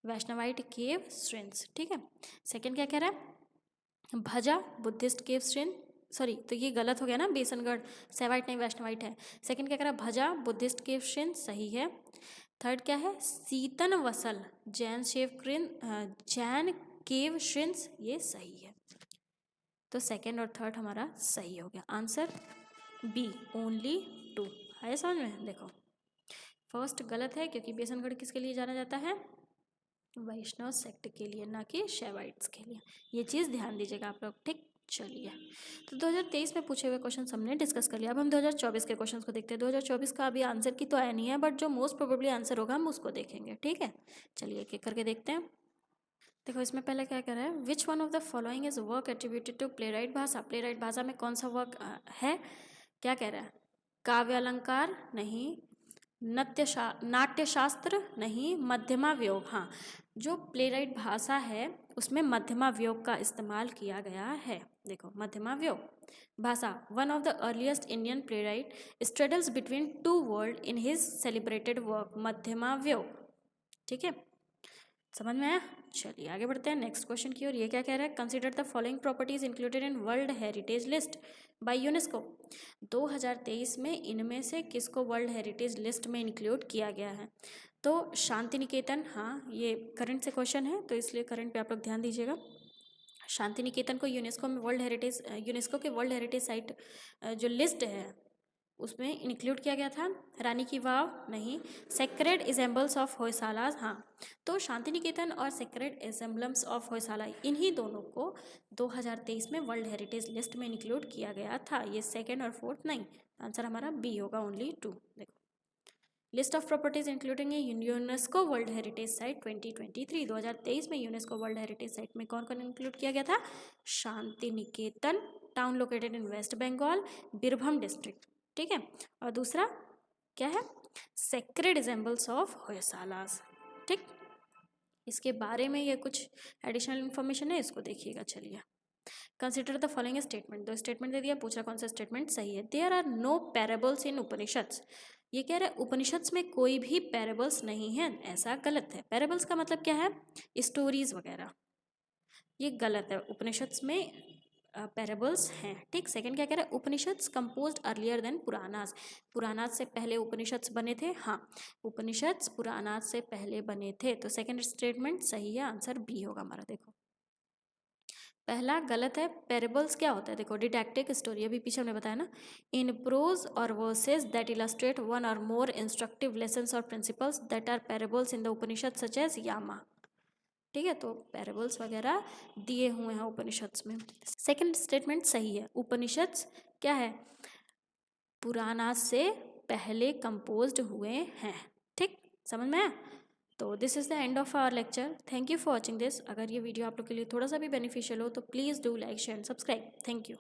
वैष्णवाइट केव श्रेन्स। ठीक है। सेकंड क्या कह रहा है? भजा बुद्धिस्ट केव श्रेन, सॉरी तो ये गलत हो गया ना, बेसनगढ़ सैवाइट नहीं वैष्णवाइट है। सेकंड क्या कह रहा है? भजा बुद्धिस्ट केव श्रेन, सही है। थर्ड क्या है? सीतन वसल जैन जैन केव श्रेन्स, ये सही है। तो सेकंड और थर्ड हमारा सही हो गया। आंसर बी ओनली 2 है समझ में। देखो फर्स्ट गलत है क्योंकि बेसनगढ़ किसके लिए जाना जाता है? वैष्णव सेक्ट के लिए, ना कि शैवाइट्स के लिए। ये चीज़ ध्यान दीजिएगा आप लोग। ठीक, चलिए तो 2023 में पूछे हुए क्वेश्चन हमने डिस्कस कर लिया। अब हम 2024 के क्वेश्चंस को देखते हैं। 2024 का अभी आंसर की तो आया नहीं है, बट जो मोस्ट प्रोबेबली आंसर होगा हम उसको देखेंगे। ठीक है, चलिए एक एक करके देखते हैं। देखो इसमें पहले क्या कह रहा है? Which one of the following is work attributed to playwright Bhasa. Playwright Bhasa में कौन सा वर्क है? क्या कह रहा है? काव्य अलंकार नहीं, नाट्यशास्त्र नहीं, मध्यमा व्योग। हाँ, जो प्लेराइट भाषा है उसमें मध्यमा व्योग का इस्तेमाल किया गया है। देखो Madhyama Vyayoga Bhasa, one of the earliest Indian playwright straddles between two world in his celebrated work Madhyama Vyayoga. ठीक है, समझ में आया? चलिए आगे बढ़ते हैं नेक्स्ट क्वेश्चन की ओर। ये क्या कह रहा है? Consider the following properties included in world heritage list by UNESCO. 2023 में इनमें से किसको वर्ल्ड हेरिटेज लिस्ट में इंक्लूड किया गया है? तो शांति निकेतन, हाँ ये करंट से क्वेश्चन है तो इसलिए करंट पे आप लोग ध्यान दीजिएगा। शांति निकेतन को यूनेस्को में यूनेस्को के वर्ल्ड हेरिटेज साइट जो लिस्ट है उसमें इंक्लूड किया गया था। रानी की वाव नहीं, सेक्रेड एसेंबल्स ऑफ होयसालास, हाँ तो शांति निकेतन और सेक्रेड एसेंबल्स ऑफ होयसाला इन्हीं दोनों को 2023 में वर्ल्ड हेरिटेज लिस्ट में इंक्लूड किया गया था। ये सेकंड और फोर्थ नहीं, आंसर हमारा बी होगा ओनली 2। देखो list of properties including UNESCO world heritage site 2023। 2023 में यूनेस्को वर्ल्ड हेरिटेज साइट में कौन कौन इंक्लूड किया गया था? Shanti Niketan, town located in West Bengal, Birbhum district. ठीक है, और दूसरा क्या है? Sacred ensembles of Hoysalas. ठीक, इसके बारे में ये कुछ एडिशनल इन्फॉर्मेशन है, इसको देखिएगा। चलिए कंसिडर द फॉलोइंग स्टेटमेंट। दो स्टेटमेंट दे दिया, पूछा कौन सा स्टेटमेंट सही है। देयर आर नो पैराबल्स इन उपनिषद्स। ये कह रहा है उपनिषद्स में कोई भी पैराबल्स नहीं है, ऐसा गलत है। पैराबल्स का मतलब क्या है? स्टोरीज वगैरह, ये गलत है। उपनिषद्स में पैराबल्स हैं। ठीक, सेकंड क्या कह रहा है? Upanishads composed earlier than Puranas. Puranas से पहले उपनिषद्स बने थे। हाँ, उपनिषद्स पुराणास से पहले बने थे। तो सेकंड स्टेटमेंट सही है, आंसर बी होगा हमारा। देखो पहला गलत है। पैराबल्स क्या होता है? देखो डिडैक्टिक स्टोरी, अभी पीछे हमने बताया ना, in prose or verses that illustrate one or more instructive lessons or principles that are parables in the Upanishad such as Yama. ठीक है, तो पैराबल्स वगैरह दिए हुए हैं उपनिषद्स में। सेकंड स्टेटमेंट सही है। उपनिषद्स क्या है? पुराना से पहले कंपोज्ड हुए हैं। ठीक, समझ में आया? तो this is the end of our lecture. Thank you for watching this. अगर ये वीडियो आप लोग के लिए थोड़ा सा भी बेनिफिशियल हो तो please do like share and subscribe. Thank you.